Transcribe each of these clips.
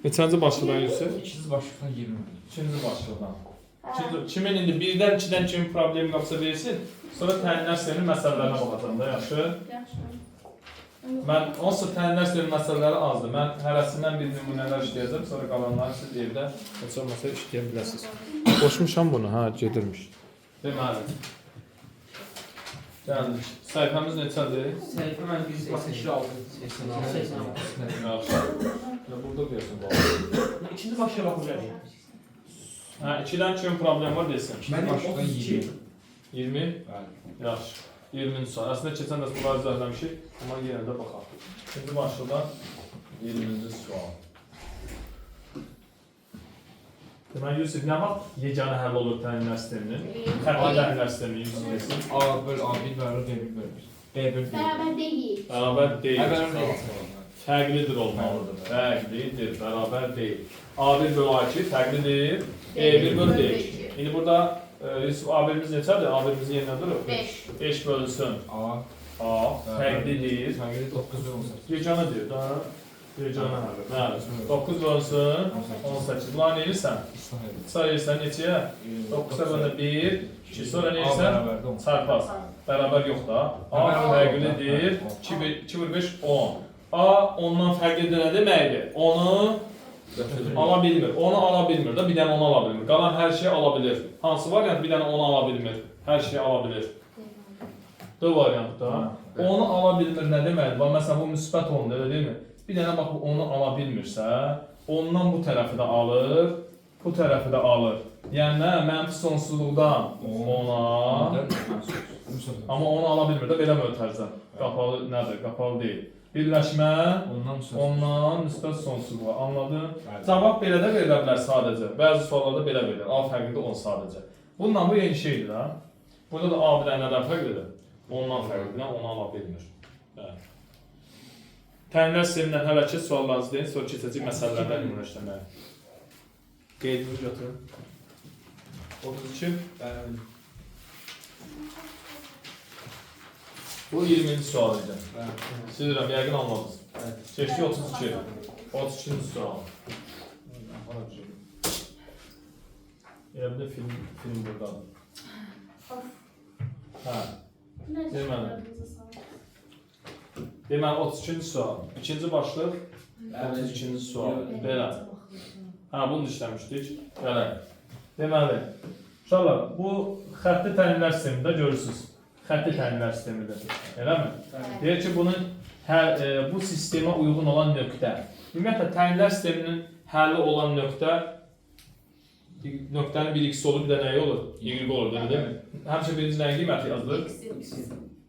Neçənci başlıqdan Yusuf? İkinci başlıqdan 20. İkinci başlıqdan. Kimin indi birdən, ikidən kimin problemi qalsa versin, sonra təminlər sisteminin məsələlərinə baxacağım da, yaxşı? Mən onsuz təminlər sisteminin məsələləri azdır. Mən hərəsindən bir nümunələr işləyəcəm, sonra qalanları siz evdə heç olmasa işləyə biləsiniz. Qoşmuşam bunu, hə, gedirmiş. Deməli. Gəldik. Səhifəmiz neçədir? Səhifə mən 186. Yaxşı. Burada deyəsən bax. İkinci başlığa baxacağıq. Hə, 2-dən kimin problemi var desin. Mən başlıqdan 20. 20? Bəli. Yaxşı. 20-ci sual. Əslində keçən dərs bunları izlələmişik, amma yenə də baxaq. İkinci başlıqdan 20-ci sual. Deməli, Yusuf, nə vaxt yeganə həll olur təminlər sisteminin? Xəttli təminlər sisteminin Yusuf desin. A böl A1 bərabər B1 bölür. B1 Bərabər deyil. Bərabər deyil. Bərabər deyil. Fərqlidir olmalıdır. Fərqlidir, bərabər deyil. A1 böl A2 fərqlidir. E1 böl D2. İndi burada Yusuf, A1'imiz neçədir? A1'imizin yerinə durur. 5. 5 bölünsün. A fərqlidir. Fərqlidir 9 böl 18. Yeganə deyir da. Yeganə həlli. Bəli. 9 bölünsün. 18. Bunlar nə edirsən? Sayırsan neçəyə? 9'a bölündə 1, 2. Sonra nə edirsən? Çarpaz. Bərabər yox da. A fərqlidir. 2 böl 5, 10. A ondan fərqlidir nə deməkdir? Onu ala bilmir. Onu ala bilmir da, bir dənə onu ala bilmir. Qalan hər şeyi ala bilir. Hansı variant bir dənə onu ala bilmir? Hər şeyi ala bilir. D variantda. Onu ala bilmir nə deməkdir? Bax, məsələn, bu müsbət 10-dur, elə deyilmi? Bir dənə bax, onu ala bilmirsə, ondan bu tərəfi də alır, bu tərəfi də alır. Yəni, nə? Mənfi sonsuzluqdan ona, amma onu ala bilmir də, belə mötərizə. Qapalı nədir? Qapalı deyil. Birləşmə ondan müsbət sonsuzluğa. Anladın? Cavab belə də verilə bilər sadəcə. Bəzi suallarda belə verilir. A fərqlidir 10 sadəcə. Bununla bu yeni şeydir ha. Burada da A bir dənə nədən fərqlidir? Ondan fərqlidir, onu ala bilmir. Təminlər sistemindən hələ ki suallarınızı deyin, sonra keçəcək məsələlərdən nümunə işləməyə. Qeydini götürün. 32. Bu 20-ci sual idi. Silirəm, yəqin anladınız. Keçdi 32. 32-ci sual. Yerində film buradadır. Hə. Deməli, 32-ci sual. İkinci başlıq, 32-ci sual. Belə. Hə, bunu işləmişdik. Belə. Deməli, uşaqlar, bu xəttli təminlər sistemində görürsünüz. Xəttli təminlər sistemidir. Eləmi? Deyir ki, bunun bu sistemə uyğun olan nöqtə. Ümumiyyətlə, təminlər sisteminin həlli olan nöqtə, nöqtənin bir x olur, bir də nəyi olur? Y olur, değil mi? Həmişə birinci nəyi qiyməti yazılır?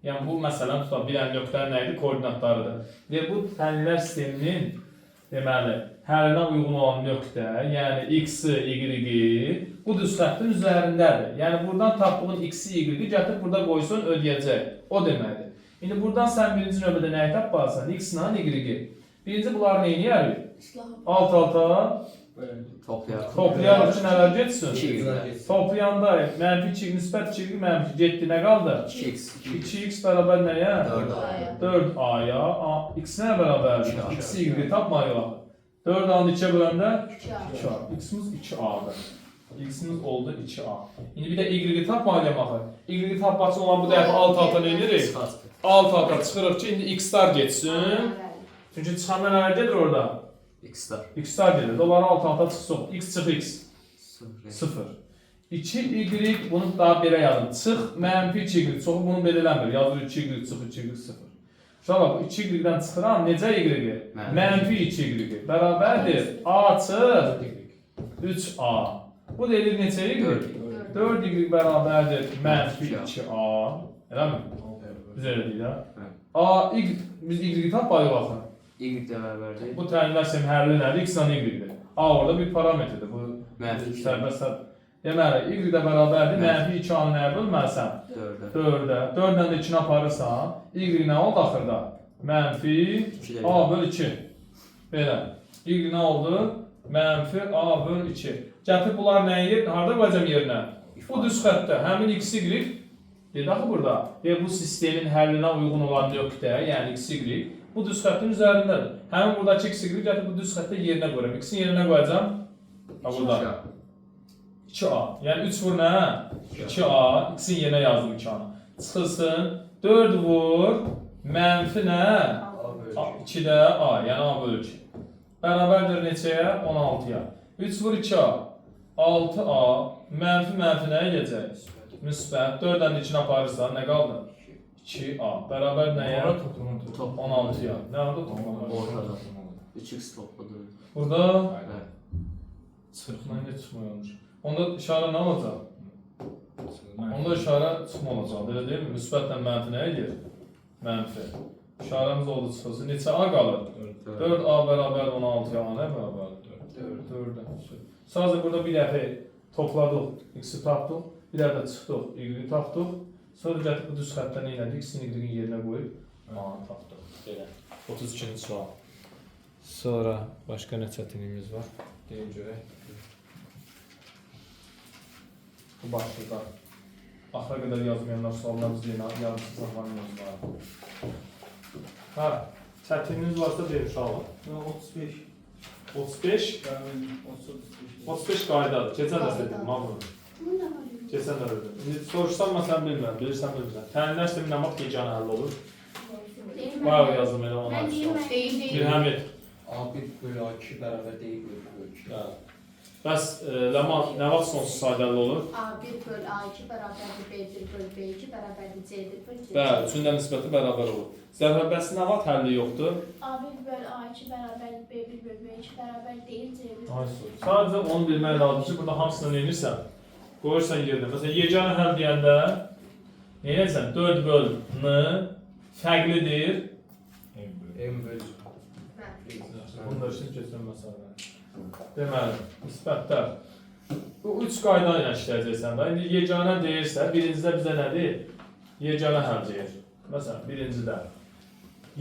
Yəni, bu məsələn, tutaq, bir dənə nöqtənin nəyidir? Koordinatlarıdır. Deyir, bu təminlər sisteminin, deməli, həllinə uyğun olan nöqtə, yəni x-i, y-i, bu düz xəttin üzərindədir. Yəni, buradan tapdığın x-i, y-i gətirib burada qoysun, ödəyəcək. O deməkdir. İndi buradan sən birinci növbədə nəyi tapmalısan? X-la, y-i. Birinci bunları neyini yarıyır? Alt-alta toplayarıq ki, nələr geçsin? Toplayanda mənfi 2, müsbət 2, mənfi getdi, nə qaldı? 2x bərabər nəyə? 4a-ya. X nə bərabərdir? X-i, y-i tapmayıq. 4a-nı 2-yə böləndə 2a. X-imiz 2a-dır. X-imiz oldu 2a. İndi bir də y-i tapmayalım axı. Y-i tapmaq olan bu dəfə alt-alta nə edirik? Alt-alta çıxırıq ki, indi x-lar geçsin. Çünki çıxanda nələr gedir orada? X-lar gedir. Onları alt-alta çıxsın. X çıx x. 0. 2y, bunu daha belə yazın. Çıx, mənfi 2y. Çoxu bunu belə eləmir. Yazır 2y, çıx 2y, 0. Şuna bax, 2y-dən çıxıram, necə y? Mənfi 2y. Bərabərdir. A çıx 3a. Bu da edir neçə y? 4y bərabərdir. Mənfi 2a. Elə mi? Biz elə deyil, ha? Biz y tapmayıq baxın. Y də bərabərdir. Bu təminlər sistemi həlli nədir? X-dan y-dir. A orada bir parametrdir. Bu sərbəst. Deməli, y də bərabərdir. Mənfi 2a-nı nəyə bölməlisən? 4-ə. 4-dən də 2-ni aparırsan, y nə oldu axırda? Mənfi a böl 2. Belə. Y nə oldu? Mənfi a böl 2. Gətir bunlar nəyə yer? Harada qoyacam yerinə? Bu düz xəttdə. Həmin x, y. Dedi axı burada. Bu sistemin həllinə uyğun olan nöqtə, yəni x, y. bu düz xəttin üzərindədir. Həmin buradakı x y gətirib bu düz xəttə yerinə qoyuram. X-in yerinə qoyacağam. Ha burada. 2a. Yəni 3 vur nə? 2a. X-in yerinə yazdım 2a-nı. Çıxılsın. 4 vur. Mənfi nə? 2-də a. Yəni a bölü 2. Bərabərdir neçəyə? 16-ya. 3 vur 2a. 6a. Mənfi nəyə gələcək? Müsbət. 4-dən 2-ni aparırsan, nə qaldı? 2a. Bərabər nəyə? 16-ya. Nə oldu? Ortada. 3x topladı. Burada Sırf mən nə çıxmıyormuş. Onda işarə nə olacaq? Onda işarə çıxma olacaq. Belə deyil mi? Müsbətlə mənfi nəyə gedir? Mənfi. İşarəmiz oldu çıxılsın. Neçə a qalır? 4a bərabər 16-ya. Nə bərabər? 4. Sadəcə burada bir dəfə topladıq, x-i tapdıq. Bir dəfə çıxdıq, y-i tapdıq. Sonra gətirib bu düz xəttə nə elədik? X-in y-in yerinə qoyub a-nı tapdıq. Belə. 32-ci sual. Sonra başqa nə çətinliyimiz var? Deyim görək. Bu başlıqda. Axıra qədər yazmayanlar suallarımız deyil, yarımsız zamanımız var. Hə, çətinliyiniz varsa deyim uşaqlar. 35. 35? 35 qaydadır. Keçən dəfə dedim, mamur. Keçən dəfə dedim. İndi soruşsan məsələn bilmirəm, bilirsən bilmirəm. Təminləşdirmə nə vaxt yeganə həll olur? Bayağı yazdım elə ona. Bir həmid. A1 bölü A2 bərabər deyil bölü 2. Hə. Bəs Ləman nə vaxt sonsuz saydalı olur? A1 bölü A2 bərabərdir B1 bölü B2 bərabərdir C1 bölü C2. Bəli, üçündə nisbəti bərabər olur. Zərbəbəs nə vaxt həlli yoxdur? A1 bölü A2 bərabərdir B1 bölü B2 bərabər deyil C1. Sadəcə onu bilmək lazımdır ki, burada hamısını neyinirsən? Qoyursan yerdə. Məsələn, yeganə həll deyəndə neyinirsən? 4 bölü n fərqlidir. M bölü. Bunu da işin keçən məsələ. Deməli, nisbətlər. Bu 3 qayda ilə işləyəcəksən də. İndi yeganə deyirsə, birincidə bizə nədir? Yeganə həll deyir. Məsələn, birincidə.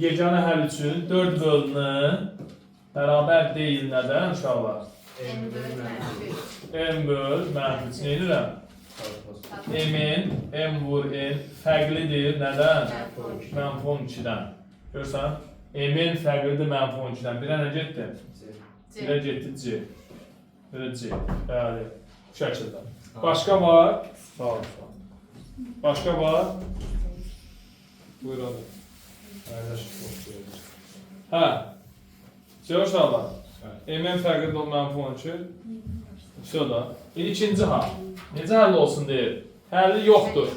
Yeganə həll üçün 4 bölü n bərabər deyil nədən uşaqlar? M bölü mənfi 3. M böl mənfi 3 neyirəm? M-in, M vur N fərqlidir nədən? Mənfi 12-dən. Görürsən? M-in fərqlidir mənfi 12-dən. Birə nə getdi? Birə getdi C. Birə C. Bəli. Bu şəkildə. Başqa var? Sağ olun. Başqa var? Buyurun. Hə. Görürsən? M-in fərqlidir o mənfi 12. Şurada. İkinci hal. Necə həll olsun deyir? Həlli yoxdur.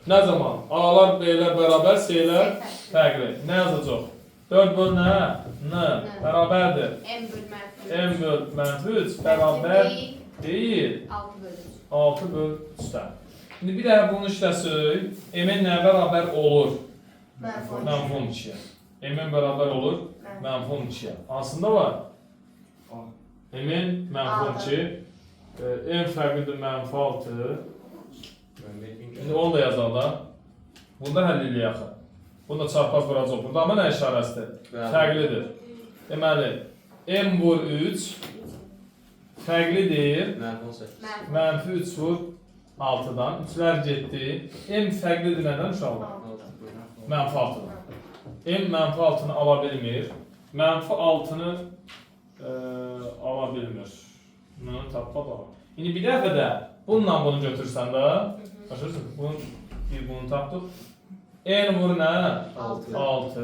Nə zaman? A-lar, B-lər bərabər, C-lər fərqli. Nə yazacaq? 4 böl nə? N. Bərabərdir. M bölü mənfi 3. M böl mənfi 3 bərabər deyil. 6 bölü 3. 6 böl 3-dən. İndi bir dəfə bunu işləsək, M-in nə bərabər olur? Mənfi Mənfi 12-yə. M-in bərabər olur? Mənfi 12-yə. Hansında var? M-in mənfi 12. M fərqlidir mənfi 6. İndi onu da yazalım da. Bunu da həll eləyək axı. Bunu da çarpaz vuracaq. Burada amma nə işarəsidir? Fərqlidir. Deməli, M vur 3 fərqlidir. Mənfi 3 vur 6-dan. 3-lər getdi. M fərqlidir nədən uşaqlar? Mənfi 6-dan. M mənfi 6-nı ala bilmir. Mənfi 6-nı ala bilmir. Bunu tapma da. İndi bir dəfə də bununla bunu götürsən də, başarısın. Bunu tapdıq. N vur nə? 6.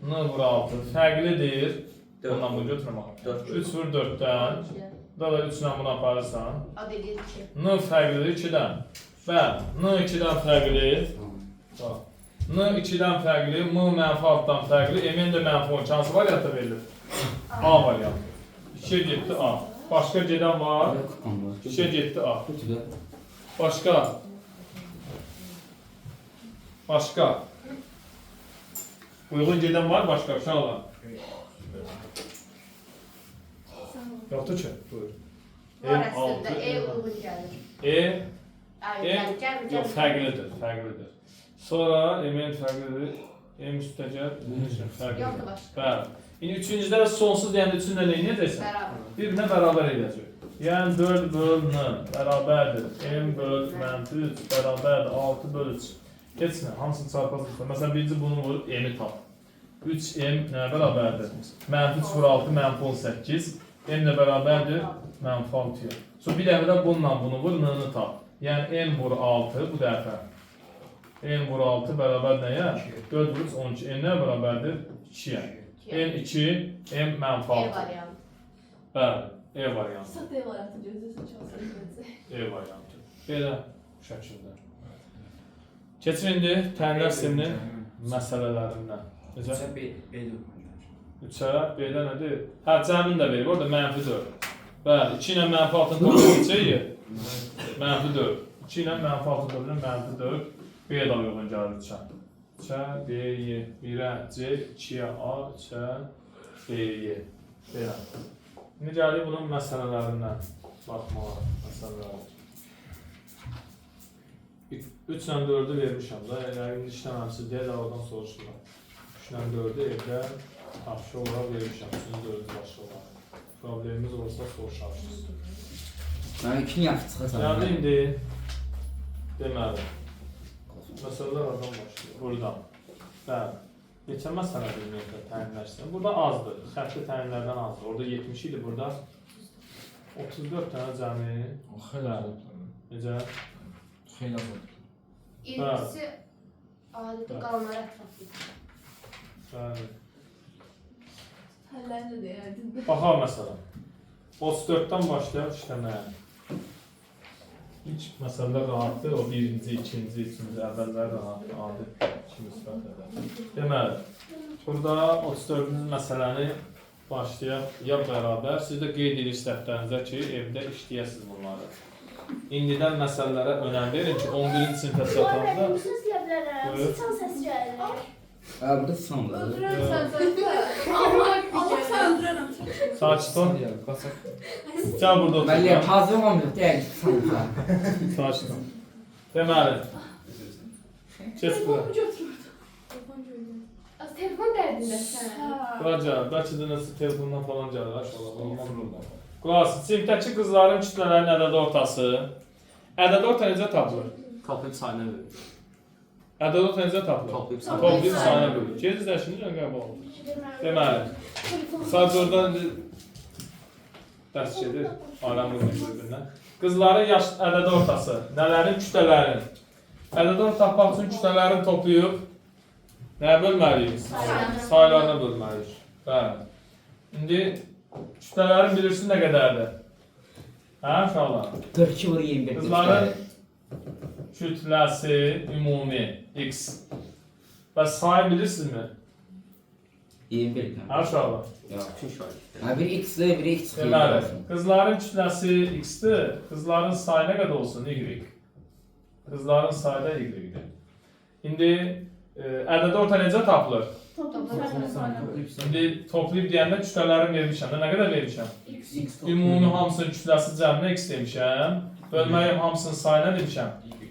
N vur 6. Fərqlidir. Bundan bunu götürmək. 3 vur 4-dən. Da 3 ilə bunu aparırsan. A dediğin 2. N fərqlidir 2-dən. Və N 2-dən fərqli. N 2-dən fərqli. M mənfi 6-dan fərqli. M-in də mənfi 12. Hansı variantda verilir? A variantı. 2-yə getdi A. Başqa gedən var. 2-yə getdi A. Başqa. Başqa. Uyğun gedən var başqa uşaqlar. Yoxdur ki. Buyur. Bu arasında E uygun gəlir. E Ay, gəl. yox fərqlidir, fərqlidir. Sonra M-in fərqlidir. M üstəcə fərqlidir. Yoxdur başqa. Bəli. İndi üçüncüdə sonsuz deyəndə üçündə nə edəcəksən? Bərabər. Bir-birinə bərabər edəcək. Yəni 4 böl n bərabərdir. M böl mənfi 3 bərabərdir 6 böl 3. Keçsin, hamısını çarpasın. Məsələn, birinci bunu vurub M-i tap. 3m nə bərabərdir? Mənfi 0,6 mənfi 18. M nə bərabərdir? Mənfi 6-ya. So bir dəfə də bununla bunu vur, n-ni tap. Yəni n vur 6 bu dəfə. N vur 6 bərabər nəyə? 4 vur 12. N nə bərabərdir? 2-yə. N 2, M mənfi 6. variantı. Bəli, E variantı. Sat ev hayatı gözləsin çox sevəcək. E variantı. Belə bu şəkildə. Keçin indi tənlər sisteminin məsələlərindən. Necə? 3-ə B-də nədir? Hə, cəmin də verir. Orada mənfi 4. Bəli, 2 ilə mənfi 6-ın toplamı neçəyə? Mənfi 4. 2 ilə mənfi 6-ın toplamı mənfi 4. B-yə də uyğun gəlir 3-ə. 3-ə, B-yə, 1-ə, C, 2-yə, A, 3-ə, B-yə. Belə. İndi gəlir bunun məsələlərindən baxmağa. Məsələləri. 3 ilə 4-ü vermişəm da, elə indi işləməmsiz deyə də oradan soruşdular. 3 ilə 4-ü evdə tapşı olaraq vermişəm, 3-ün 4-ü başı olaraq. Problemimiz olsa soruşarsınız. Mən 2 yaxşı çıxacaq. Yəni indi deməli, məsələlər oradan başlayır, buradan. Bəli, neçə məsələ bilməkdə təyinləşsin. Burada azdır, xəttli təyinlərdən azdır. Orada 70 idi, burada 34 dənə cəmi. Xeyli azdır. Necə? Xeyli azdır. İlkisi adeti qalanlara ətraflıdır. Bəli. Həllərini də deyərdin. Baxaq məsələn. 34-dən başlayaq işləməyə. İlk məsələlər rahatdır, o birinci, ikinci, üçüncü, əvvəllər rahatdır, adi, iki müsbət edər. Deməli, burada 34-cü məsələni başlayaq ya bərabər, siz də qeyd edirsiniz dəftərinizə ki, evdə işləyəsiniz bunları. İndidən məsələlərə önəm verin ki, 11-ci sinifə çatanda... Bir söz deyə bilərəm, Buyur. sıçan səs gəlir. Burada sandır. Öldürərsən sən. Allah sən öldürərəm. Sakit ol. Qaçaq. Gəl burada Məliyə otur. hazır olmuyor, deyək sandır. Sakit ol. Deməli, keç bura. Telefonu götürürdü. Telefon gördüm. Az telefon dərdindəsən. Bura gəl, bəlkə də nəsə telefondan falan gəlir, aşağıda. Olmaz. Qulaq, sinifdəki qızların kütlələrinin ədəd ortası. Ədəd orta necə tapılır? Toplayıb sayına verir. Ədəd orta necə tapılır? Toplayıb Toplayıb sayına bölür. Geriz dəşini qəbul olur. Deməli, sadəcə oradan dərs gedir, aləm vurmuş bir-birindən. Qızların yaş ədəd ortası, nələrin, kütlələrin. Ədəd orta tapmaq üçün kütlələrini toplayıb nəyə bölməliyik? Saylarına bölməliyik. Bəli. İndi kütlələrin bilirsin nə qədərdir? Hə, uşaqlar? 42 vur 21. Qızların kütləsi ümumi x. Və sayı bilirsinizmi? 21. Hə, uşaqlar? Yox, kim şahid? Ha, biri x-dir, biri x Deməli, qızların kütləsi x-dir, qızların sayı nə qədər olsun? Y. Qızların sayı da y-dir. İndi ədəd orta necə tapılır? İndi toplayıb deyəndə kütlələrin vermişəm. Nə qədər vermişəm? Ümumi hamısının kütləsi cəminə x demişəm. Bölməyim hamısının sayına demişəm.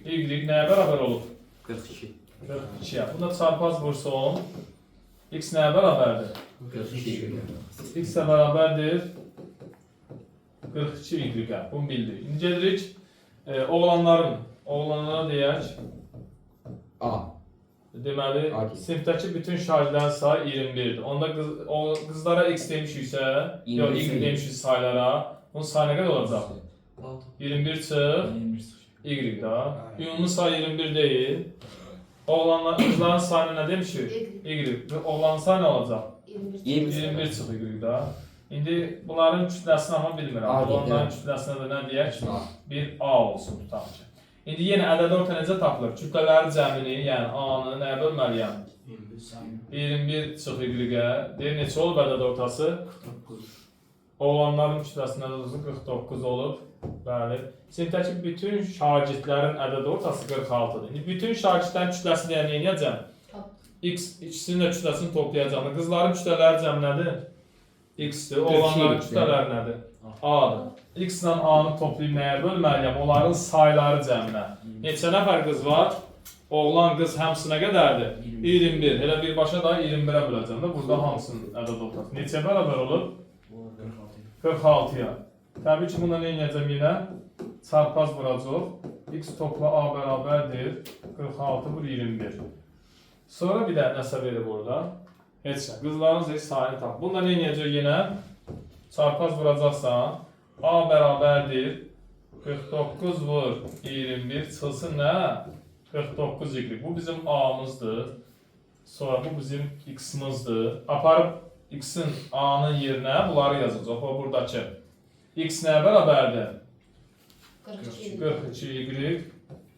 Y nəyə bərabər olub? 42. 42-yə. Bunda çarpaz vursun. X nəyə bərabərdir? 42. X-ə bərabərdir 42 y-ə. Bunu bildik. İndi gedirik oğlanlara deyək. A. Deməli, A. sinifdəki bütün şagirdlərin sayı 21-dir. Onda qızlara x demişiksə, yox, y demişik saylara, bunun sayı nə qədər olacaq? 21 çıx, y da. Ümumi sayı 21 deyil. Qızların sayını nə demişik? Y. Oğlanın sayı nə olacaq? 21 çıx y da. İndi bunların kütləsini amma bilmirəm. Oğlanların kütləsinə də nə deyək? Bir A olsun tutaq ki. İndi yenə ədəd orta necə tapılır? Kütlələri cəmini, yəni A-nı nəyə bölməliyəm? 21 çıx y-ə. Deyir, neçə olub ədəd ortası? 49. Oğlanların kütləsində də 49 olub. Bəli. Sinifdəki bütün şagirdlərin ədəd ortası 46-dır. İndi bütün şagirdlərin kütləsini yəni eləyəcəm. X ikisinin də kütləsini toplayacağım. Qızların kütlələri cəm nədir? X-dir. Oğlanların kütlələri nədir? A-dır. X ilə A-nı toplayıb nəyə bölməliyəm? Onların sayları cəminə. Neçə nəfər qız var? Oğlan, qız hamısına qədərdir? 21. Elə birbaşa da 21-ə böləcəm də. Burada hamısının ədəd ortası. Neçə bərabər olub? 46-ya. Təbii ki, bunda nə edəcəm yenə? Çarpaz vuracaq. X topla A bərabərdir. 46 vur 21. Sonra bir də nəsə verir burada. Heç nə. Qızların heç sayını tap. Bunda nə edəcək yenə? Çarpaz vuracaqsan. A bərabərdir 49 vur 21 çıxılsın nə? 49 y. Bu bizim A'mızdır. Sonra bu bizim X'mizdir. Aparıb X'in A'nın yerinə bunları yazacaq. O buradakı. X nəyə bərabərdir? 42 y.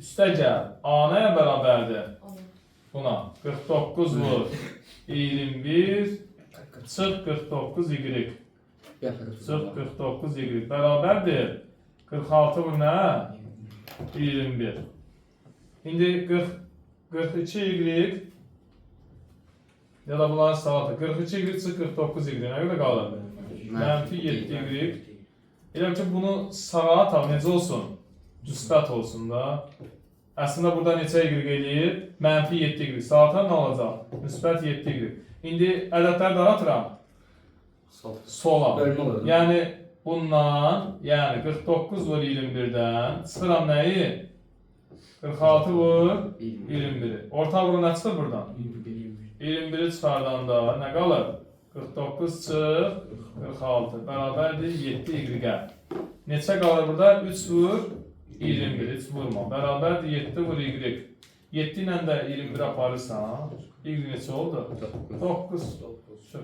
Üstə gəl. A nəyə bərabərdir? Buna. 49 vur 21 çıx 49 y. Çıx 49 y. Bərabərdir. 46 vur nə? 21. İndi 42 y ya da bunların salatı 42 y çıx 49 y. Nə qədər qalır? Mənfi 7 y. Elə ki bunu sağa atam necə olsun? Cüstat olsun da. Əslində burada neçə y eləyir? Mənfi 7 y. Saata nə olacaq? Müsbət 7 y. İndi ədədləri dağıtıram. Sola. Yəni bundan, yəni 49 vur 21-dən çıxıram nəyi? 46 vur 21-i. Orta vuru nə çıxır buradan? 21-i çıxardanda nə qalır? 49 çıx 46 bərabərdir 7 y-ə. Neçə qalır burada? 3 vur 21, heç vurma. Bərabərdir 7 vur y. 7 ilə də 21 aparırsan, y neçə oldu? 9.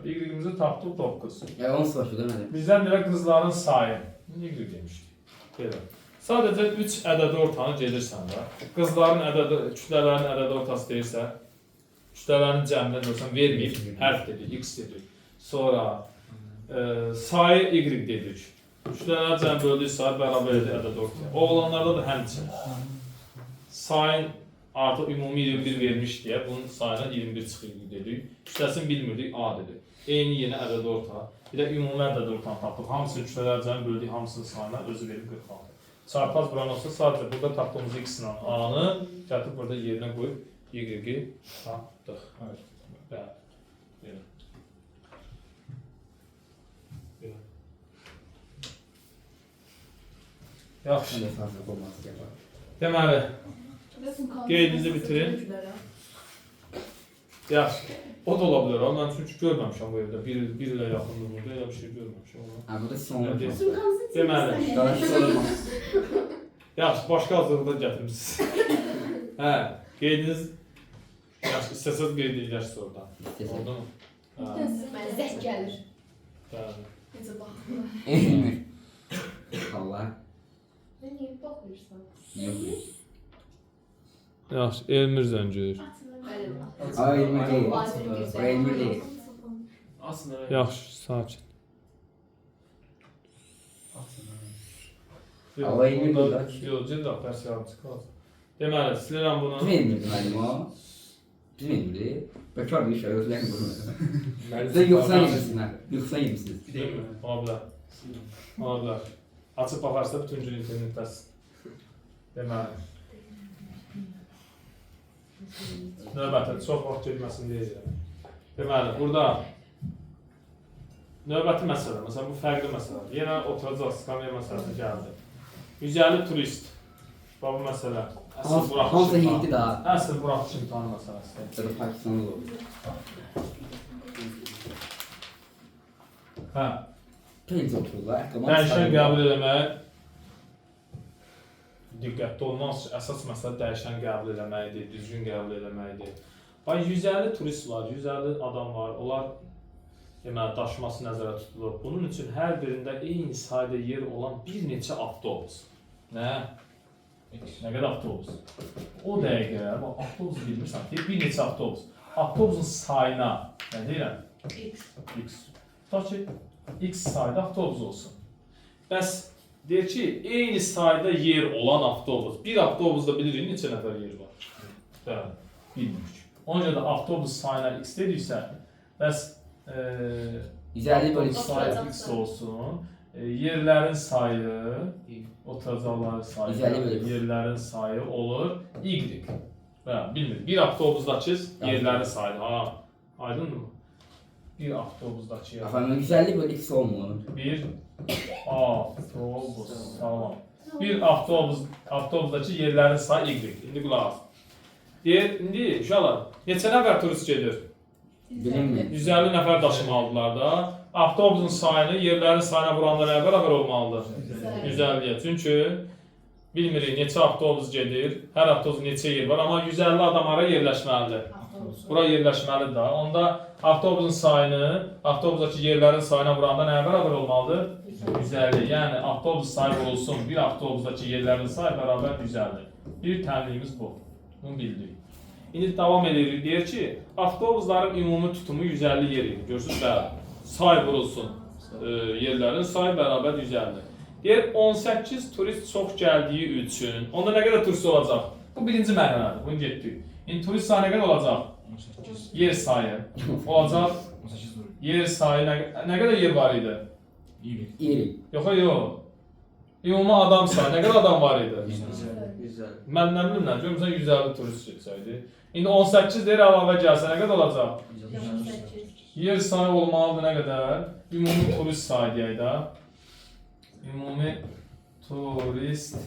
Y-imizi tapdıq 9. Onu soruşu demədim. Bizdən belə qızların sayı. Y demişdik. Belə. Sadəcə 3 ədədi ortanı gedirsən də. Qızların ədədi, kütlələrin ədədi ortası deyirsə, kütlələrin cəmini görsən verməyib, hərf dedik, x dedik. Sonra sayı y dedik. Kütlələr cəm böldük sayı bərabər edir ədəd ortaya. Oğlanlarda da həmçinin. Sayın artıq ümumi 21 vermiş deyə bunun sayına 21 çıxıydı dedik. Kütləsini bilmirdik, A dedik. Eyni yenə ədəd orta. Bir də ümumi ədəd ortanı tapdıq. Hamısını kütlələr cəm böldük, hamısının sayına özü verib 46. Çarpaz buran olsa sadəcə burada tapdığımız x-lə A-nı gətirib burada yerinə qoyub y-i tapdıq. Bəli. Belə. Yaxşı. Deməli, qeydinizi bitirin. Yaxşı. O da ola bilər. Mən çünki görməmişəm bu evdə. Bir ilə yaxındır burada. Elə bir şey görməmişəm. Bu da son. Deməli. Yaxşı, başqa hazırlıqda gətirmişsiniz. Hə, qeydiniz. Yaxşı, istəsəz qeyd edəcəksiniz oradan. Oldu mu? Mənə zəhk gəlir. Bəli. Necə baxırlar? Elmir. Allah. Mən niyə baxırsan? Yox. Yaxşı, Elmir zəncir. Ay, Elmir deyil. Elmir deyil. Yaxşı, sakin. Hava Elmir deyil. Yox, cəzaq, dərsi yarım çıxar. Deməli, silirəm bunu. Kim Elmir deməlim o? Kim Elmir'dir? Bekar bir iş var, özlərini bunu. Siz yoxsan yemişsinlər. Yoxsan yemişsiniz. Değil mi? Ola bilər. Ola bilər. Açıb baxarsa bütün gün internetdəsin. Deməli. Növbəti, çox vaxt getməsin deyəcəm. Deməli, burada növbəti məsələ, məsələn bu fərqli məsələ. Yenə oturacaq, skamya məsələsi gəldi. 150 turist. Bu məsələ. Əsl Hansı heydi daha? Əsl buraxış imtahanı məsələsi. Ya da Pakistanlı olur. Hə. Tez otururlar. Dəyişən qəbul eləmək diqqətli olmaz ki, əsas məsələ dəyişən qəbul eləməkdir, düzgün qəbul eləməkdir. Bax 150 turist var, 150 adam var, onlar deməli daşıması nəzərdə tutulur. Bunun üçün hər birində eyni sayda yer olan bir neçə avtobus. Nə? Nə qədər avtobus? O dəqiqə, bax avtobus bilmirsən, bir neçə avtobus. Avtobusun sayına, nə deyirəm? X. Tutaq ki, X sayda avtobus olsun. Bəs deyir ki, eyni sayda yer olan avtobus. Bir avtobusda bilirik neçə nəfər yer var. Bəli, bilmirik. Ona görə də avtobus sayına X dediksə, bəs avtobus sayı X olsun. Yerlərin sayı, oturacaqların sayı, yerlərin sayı olur Y. Bəli, bilmirik. Bir avtobusdakı yerlərin sayı. Ha, aydındır mı? Bir avtobusdakı yerlərin. Efendim, güzellik böyle X olmuyor. Bir avtobus, tamam. Bir avtobusdakı yerlərin sayı Y. İndi qulaq as. Deyir, indi uşaqlar, neçə nəfər turist gedir? Bilinmir. 150 nəfər daşımalıdırlar da. Avtobusun sayını yerlərin sayına vuranda nə bərabər olmalıdır? 150-yə. Çünki bilmirik neçə avtobus gedir, hər avtobusun neçə yer var, amma 150 adam ara yerləşməlidir. Bura yerləşməlidir da. Onda avtobusun sayını, avtobusdakı yerlərin sayına vuranda nə bərabər olmalıdır? 150. Yəni avtobus sayı olsun, bir avtobusdakı yerlərin sayı bərabər 150. Bir tənliyimiz bu. Bunu bildik. İndi davam edirik. Deyir ki, avtobusların ümumi tutumu 150 yer idi. Görürsünüz, bəli. Say vurulsun. Yerlərin sayı bərabər 150. Deyir, 18 turist çox gəldiyi üçün, onda nə qədər turist olacaq? Bu birinci mərhələdir. Bunu getdik. İndi turist sayı nə qədər olacaq? 18. Yer sayı. Olacaq. 18 dur. Yer sayı nə qədər yer var idi? İyi. İyi. Yox. Ümumi adam sayı. Nə qədər adam var idi? Güzel. Mən nə bilim, görmüsən 150 turist getsəydi. İndi 18 deyir əlavə gəlsə nə qədər olacaq? Yer sayı olmalıdır nə qədər? Ümumi turist sayı deyək də. Ümumi turist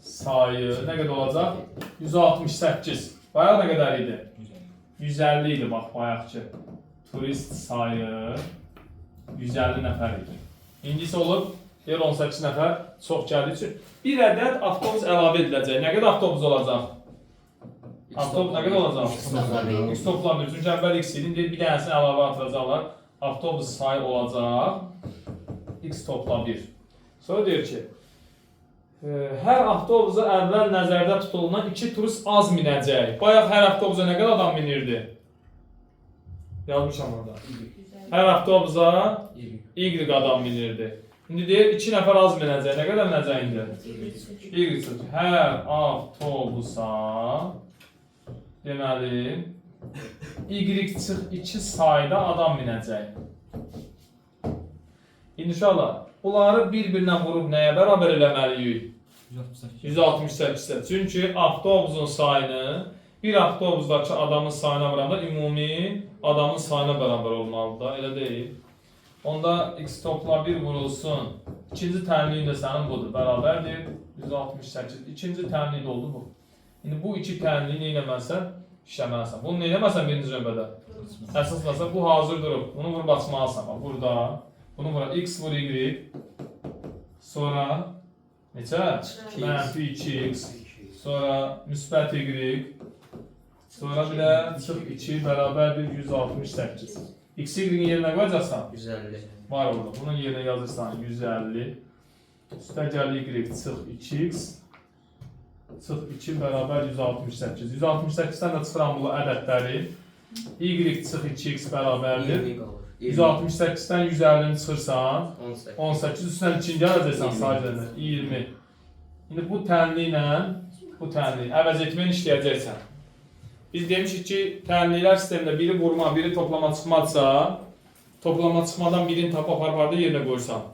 sayı nə qədər olacaq? 168. Bayaq nə qədər idi? 150 idi bax bayaqçı. Turist sayı 150 nəfər idi. İndi isə olub deyir 18 nəfər çox gəldiyi üçün bir ədəd avtobus əlavə ediləcək. Nə qədər avtobus olacaq? Avtobus nə qədər olacaq? X toplanır. Çünki əvvəl X idi, bir dənəsini əlavə atılacaqlar. Avtobus sayı olacaq. X topla 1. Sonra deyir ki, hər avtobusa əvvəl nəzərdə tutulunan 2 turist az minəcək. Bayaq hər avtobusa nə qədər adam minirdi? Yazmışam orada. Hər avtobusa Y adam minirdi. İndi deyir 2 nəfər az minəcək. Nə qədər minəcək indi? Y çıxır. Hər avtobusa deməli Y-2 sayda adam minəcək. İndi uşaqlar, bunları bir-birinə vurub nəyə bərabər eləməliyik? 168-də. Çünki avtobusun sayını bir avtobusdakı adamın sayına vuranda ümumi adamın sayına bərabər olmalıdır da, elə deyil. Onda x topla 1 vurulsun. İkinci təminin də sənin budur. Bərabərdir. 168. İkinci təminin oldu bu. İndi bu iki təmini nə eləməlisən? İşləməlisən. Bunu nə eləməlisən birinci növbədə? Əsaslansa bu hazır durub. Bunu vurub açmalısan. Bax burada. Bunu vura x vur y. Sonra neçə? Mənfi 2x. Sonra müsbət y. Sonra bir də çıx 2 bərabərdir 168. X-Y-in yerinə qoyacaqsan? 150. Var orada. Bunun yerinə yazırsan 150. Üstə gəl Y çıx 2x. Çıx 2 bərabər 168. 168-dən də çıxıram bu ədədləri. Y çıx 2x bərabərdir. 20 qalır. 168-dən 150-ni çıxırsan. 18. 18 üstündən 2-ni gələcəksən sadəcə 20. İndi bu tənli ilə bu tənli əvəz etməni işləyəcəksən. Biz demişik ki, tənlilər sistemində biri vurma, biri toplama çıxmadsa, toplama çıxmadan birini tap aparıb yerinə qoysan.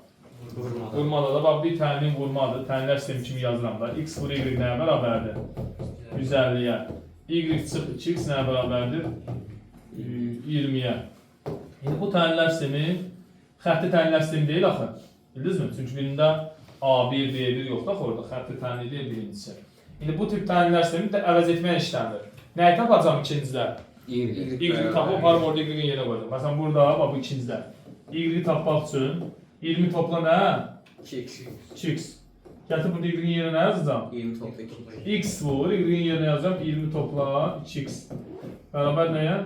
Vurmada da bax bir tənlin vurmadır. Tənlilər sistemi kimi yazıram da. X vur Y nəyə bərabərdir? 150-yə. Y çıx 2x nəyə bərabərdir? 20-yə. İndi bu tənlilər sistemi xətti tənlilər sistemi deyil axı. Bildiniz mi? Çünki birində A1, B1 yoxdur axı orada. Xətti tənli deyil birincisi. İndi bu tip tənlilər sistemi də əvəz etmə işləmir. Nəyi tapacam ikincilər? Y tapıb aparım orada Y-in yerinə qoydum. Məsələn burada bax bu ikincilər. Y tapmaq üçün 20 topla nə? 2x. Gətir burada Y-in yerinə nə yazacağam? 20 topla 2. X vur, Y-in yerinə yazacağam 20 topla 2x. Bərabər nəyə?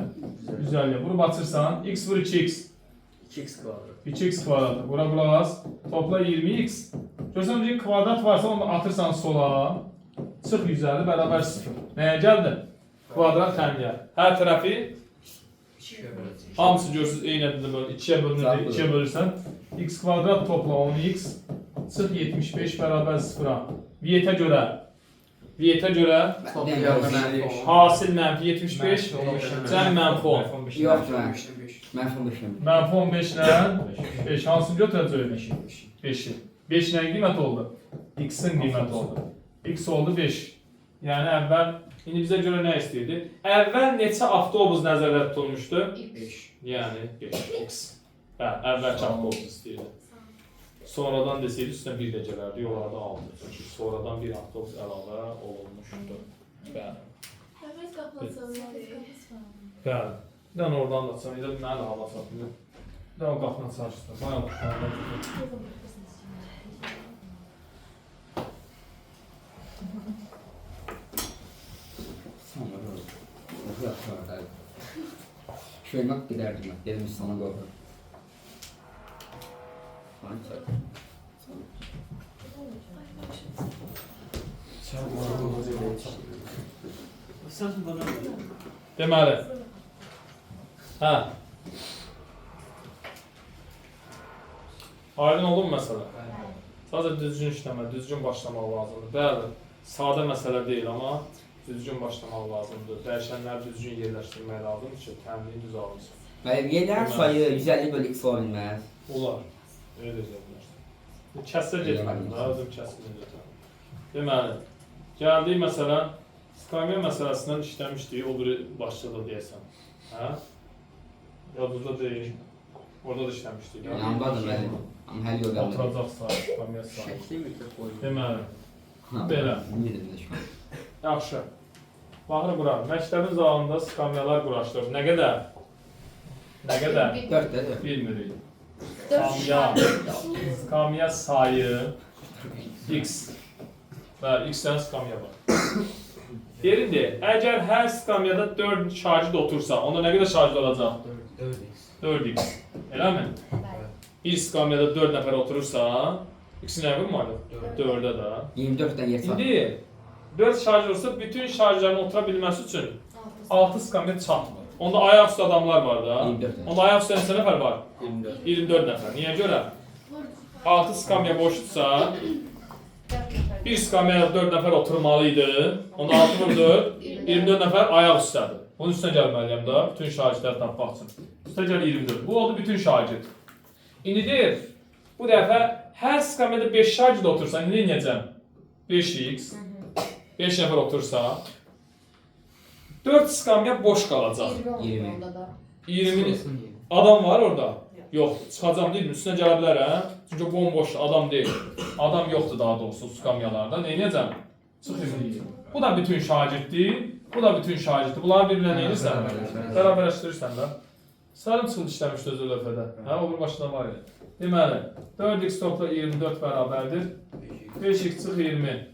150-yə. Vurub açırsan x vur 2x. 2x kvadrat. 2x kvadratı. Bura qulaq as. Topla 20x. Görsən bir kvadrat varsa onu atırsan sola. Çıx 150 bərabər 0. Nəyə gəldi? Kvadrat tənliyə. Hər tərəfi hamısı görürsünüz eynədir böyle 2-yə bölünür, 2-yə bölürsən. X kvadrat topla 10x. Çıx 75 bərabər 0-a. Viyetə görə hasil mənfi 75, cəm mənfi 10. Yox, mənfi 15. Mənfi 15 ilə 5 hansını götürəcək? 5'i. 5 nə qiymət oldu? X-in qiyməti oldu. X oldu 5. Yəni əvvəl, indi bizə görə nə istəyirdi? Əvvəl neçə avtobus nəzərdə tutulmuşdu? 5. Yəni 5x. Bəli, əvvəlki avtobus istəyirdi. Sonradan desəydi üstünə 1 də gələrdi, yollarda 6. Çünki sonradan bir avtobus əlavə olunmuşdu. Bəli. Nefes kapatılmalı. Bəli. Bir dənə oradan da açsan, bir mənə də hava satmıyor. Bir dənə o qapını açarsan. Bayağı quşlarla. Sonra okul sonra Köymak giderdim ben. Dedim sana korkar. Sen bana Deməli. Hə. Aydın oldu mu məsələ? Sadəcə düzgün işləmə, düzgün başlamaq lazımdır. Bəli, sadə məsələ deyil, amma düzgün başlamaq lazımdır. Dəyişənləri düzgün yerləşdirmək lazımdır ki, təmrin düz alınsın. Yener sayı 150 bölü x olmaz. Olar. Elə də yazılır. Kəssə getmədim də, özüm kəsmini götürəm. Deməli, gəldiyi məsələ, skamya məsələsindən işləmişdik, o biri başlıqda deyəsən. Hə? Yadınızda deyil. Orada da işləmişdik. Yandadır mənim. Amma həll yox gəlmədi. Oturacaq sayı, skamya sayı. şəkli mikrofon. Deməli, Ha, belə. Niyə dedim də şu an? Yaxşı. Baxır bura, məktəbin zalında skamyalar quraşdırıb. Nə qədər? Nə qədər? 4 də 4. Bilmirik. 4 Skamya sayı x. Və x-dən skamya var. Yerində, əgər hər skamyada 4 şagird otursa, onda nə qədər şagird olacaq? 4x. Eləmi? Bir skamyada 4 nəfər oturursa, x-in nə var? 4-də də. 24-dən yer çatır. İndi 4 şarj olsa bütün şarjların otura bilməsi üçün 6 skamya çatmır. Onda ayaq üstü adamlar var da. 24 nəfər. Onda ayaq üstü neçə nəfər var? 24. 24 nəfər. Niyə görə? 6 skamya boşdursa, bir skamyada 4 nəfər oturmalı idi. Onda 6 vur 4, 24 nəfər ayaq üstədir. Bunun üstünə gəlməliyəm da, bütün şagirdləri tapmaq üçün. Üstə gəl 24. Bu oldu bütün şagird. İndi deyir, bu dəfə hər skamyada 5 şagird otursa, indi necəm? 5x, 5 nəfər otursa, 4 skamya boş qalacaq. 20 onda da. 20 adam var orada. Yox, çıxacam deyil, üstünə gələ bilər hə? Çünki bomboş adam deyil. Adam yoxdur daha doğrusu skamyalarda. Neynəyəcəm? Çıxır. Bu da bütün şagirddir, bu da bütün şagirddir. Bunları bir-birinə neynirsən? Bərabərləşdirirsən də. Sarım çıxıl işləmişdi özü lövhədə. Hə, o bir başına var ya. Deməli, 4x topla 24 bərabərdir. 5x çıx 20.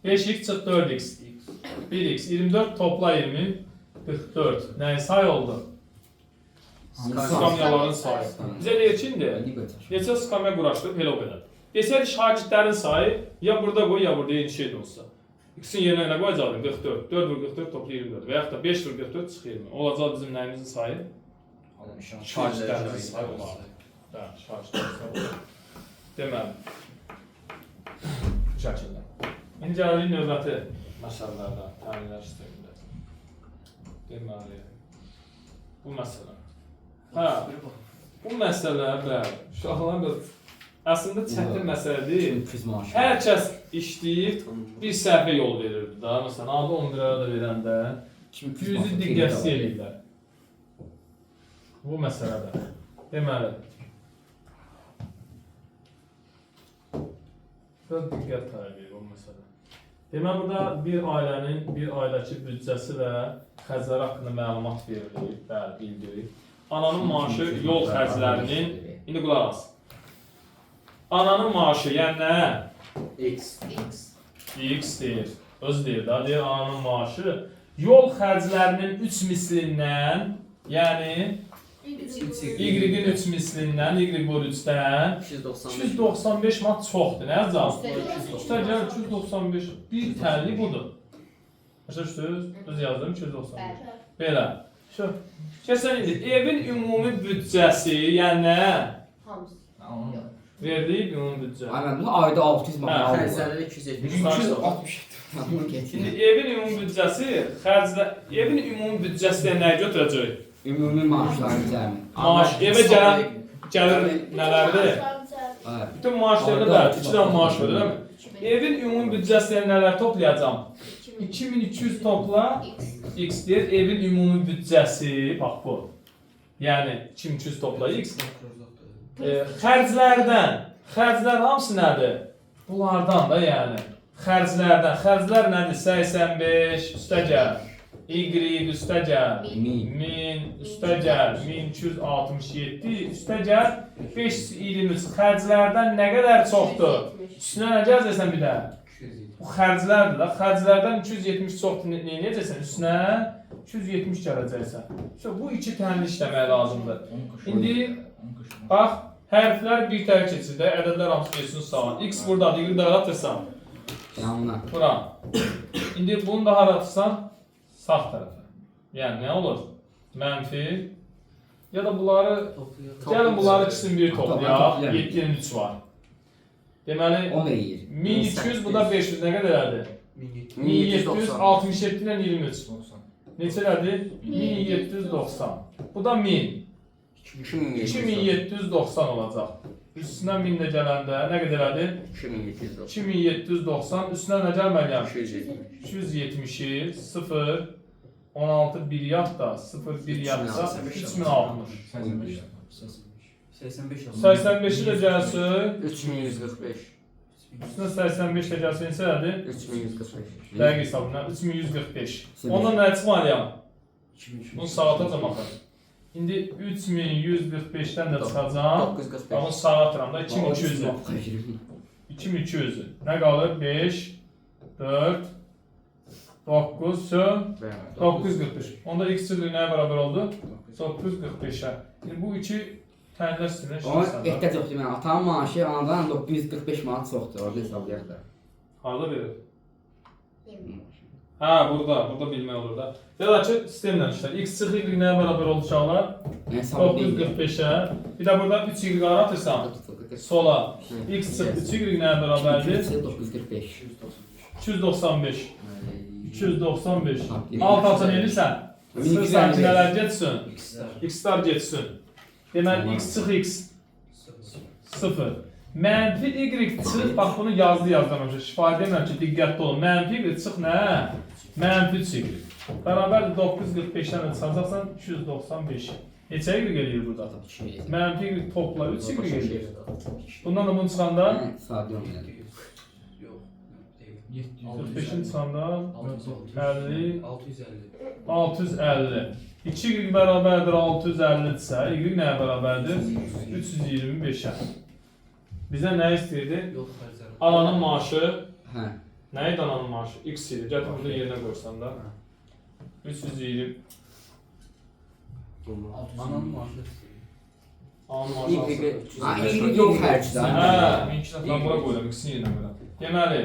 5x çıx 4x. 1x 24 topla 20. 44. Nəyin sayı oldu? Skamyaların sayı. Bizə deyir ki, indi neçə skamya quraşdırıb elə o qədər. Desəydi şagirdlərin sayı ya burada qoy, ya burada eyni şey də olsa. X-in yerinə nə qoyacaqdın? 44. 4 vur 44 topla 24. Və yaxud da 5 vur 44 çıx 20. Olacaq bizim nəyimizin sayı? Şagirdlərimizin sayı olar. Hə, şagirdlərin sayı olar. Deməli. Bu şəkildə. İndi gəlirik növbəti məsələlərdə, təminlər sistemində. Deməli, bu məsələ. Hə, bu məsələ, bəli, uşaqların da əslində çətin məsələ deyil. Hər kəs işləyib bir səhvə yol verirdi da. Məsələn, adı 10 liraya da verəndə 100-ü diqqətsiz eləyirlər. Bu məsələdə. Deməli, biraz diqqət tələb edir bu məsələ. Deməli, burada bir ailənin, bir ailədəki büdcəsi və xərcləri haqqında məlumat verilir, bəli, bildirir. Ananın maaşı yol xərclərinin, indi qulaq as. Ananın maaşı, yəni nə? X. X deyir, öz deyir da, deyir ananın maaşı yol xərclərinin 3 mislindən, yəni Y-in 3 mislindən, Y bölü 3-dən 295 manat çoxdur, nə yazaq? Üstə gəl 295, bir təlli budur. Başa düşdünüz? Düz yazdım 295. Belə. Şu. Keçən indi evin ümumi büdcəsi, yəni nə? Hamısı. Verdiyi ümumi büdcə. Aynen bunu ayda 600 manat aldı. Xərcləri 270. 260. İndi evin ümumi büdcəsi, evin ümumi büdcəsi nəyə götürəcək? Ümumi maaşların cəmi. Maaş, evə gələn gəlir nələrdir? Evet. Bütün maaşlarda bəli, 2 dənə maaş var, eləmi? Evin ümumi büdcəsindən nələr toplayacağam? 2200 topla x deyir, evin ümumi büdcəsi, bax bu. Yəni 2200 topla x. Xərclər hamısı nədir? Bunlardan da yəni. Xərclər nədir? 85 üstə gəl. Y üstə gəl. 1000. 1000 üstə gəl. 1267 üstə gəl. 523 xərclərdən nə qədər çoxdur? Üstünə nə gələcəksən bir də? Bu xərclərdir da. Xərclərdən 270 çoxdur. Nə edəcəksən? Üstünə 270 gələcəksən. İşte bu iki tənli işləmək lazımdır. İndi bax, hərflər bir tərk keçirdə, ədədlər hamısı geçsin sağa. X buradadır, Y da atırsan. Yanına. Bura. İndi bunu da haratırsan sağ tərəfə. Yəni nə olur? Mənfi. Ya da bunları, gəlin bunları ikisini bir toplayaq. 7'nin 3 var. Deməli, 10 eləyir. 1200, bu da 500 nə qədər elədi? 1767 ilə 23. Neçə elədi? 1790. Bu da 1000. 2790 olacaq. Üstünə 1000 də gələndə nə qədər elədi? 2790. Üstünə nə gəlməliyəm? 270'i 0 16 1 yat da 0 1 yatsa 3060. 85'i də gəlsin. 3145. Üstünə 85 də gəlsin neçə elədi? 3145. Dəqiq hesabına 3145. Ondan nə çıxmalıyam? Bunu saata cəmaxır. İndi 3145'dən də çıxacam. 945. Amma sağa atıram da 2200'ü. 2200'ü. Nə qalır? 5 4 9 945. Onda x çizgi nəyə bərabər oldu? 945'ə. Bu iki tənlər sizinlə Ama işləyirsən. ehtiyac yoxdur. Yəni atamın maaşı anadan 945 manat çoxdur. Orada hesablayaq da. Harada verir? Ha, burada bilmək olur da. Deyək ki, sistemlə işlər. X çıx y nəyə bərabər oldu uşaqlar? 945'ə. Bir də burada 3 y atırsan sola. X çıx 3 y nəyə bərabərdir? 945. 295. 295. Alt alsan elirsən. Sırsan ki, nələr getsin? X-lar getsin. Deməli, x çıx x 0. Mənfi y çıx, bax bunu yazdım önce. Şifadə edirəm ki, diqqətli olun. Mənfi y çıx nə? Mənfi 3 y. Bərabərdir 945'dən də çıxacaqsan 295. Neçə y gəlir burada? Mənfi y topla 3 y gəlir. Bundan da bunu çıxanda Sadə olmayan. 45'in çıxanda 50 650. 2 y bərabərdir 650 isə, y nəyə bərabərdir? 325'ə. Bizə nə istəyirdi? Ananın maaşı. Hə. Nə idi ananın maaşı? X idi. Gətir burada yerinə qoysan da. 320. Ananın maaşı. Ananın maaşı. Ha, iyi yox xərcdə. Hə, mən bura qoyuram, ikisini yerinə qoyuram. Deməli,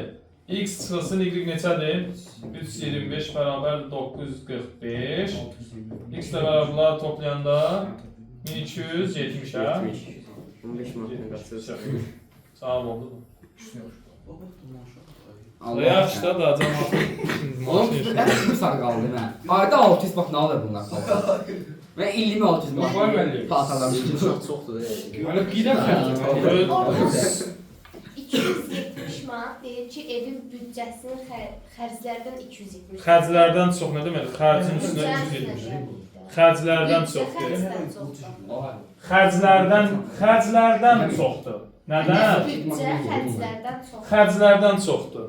x çıxılsın y neçədir? 325 bərabər 945. X ilə bərabərləri toplayanda 1270'ə. 15 manatın qaçır. Sağ oldu. Allah Yaxşı da cəmaatın Oğlum, ben kimi sağ qaldı mən. Ayda 600 bax nə alır bunlar? Mən 50 mi 600 bax? Var məndə. Paltarlar Çoxdur. Böyle bir dəfə 270 manat deyir ki, evin büdcəsinin xərclərdən 270. xərclərdən çox nə demək? Xərcin üstünə 170. Xərclərdən çoxdur. Xərclərdən çoxdur. Nədən? Büdcə xərclərdən çox. Xərclərdən çoxdur.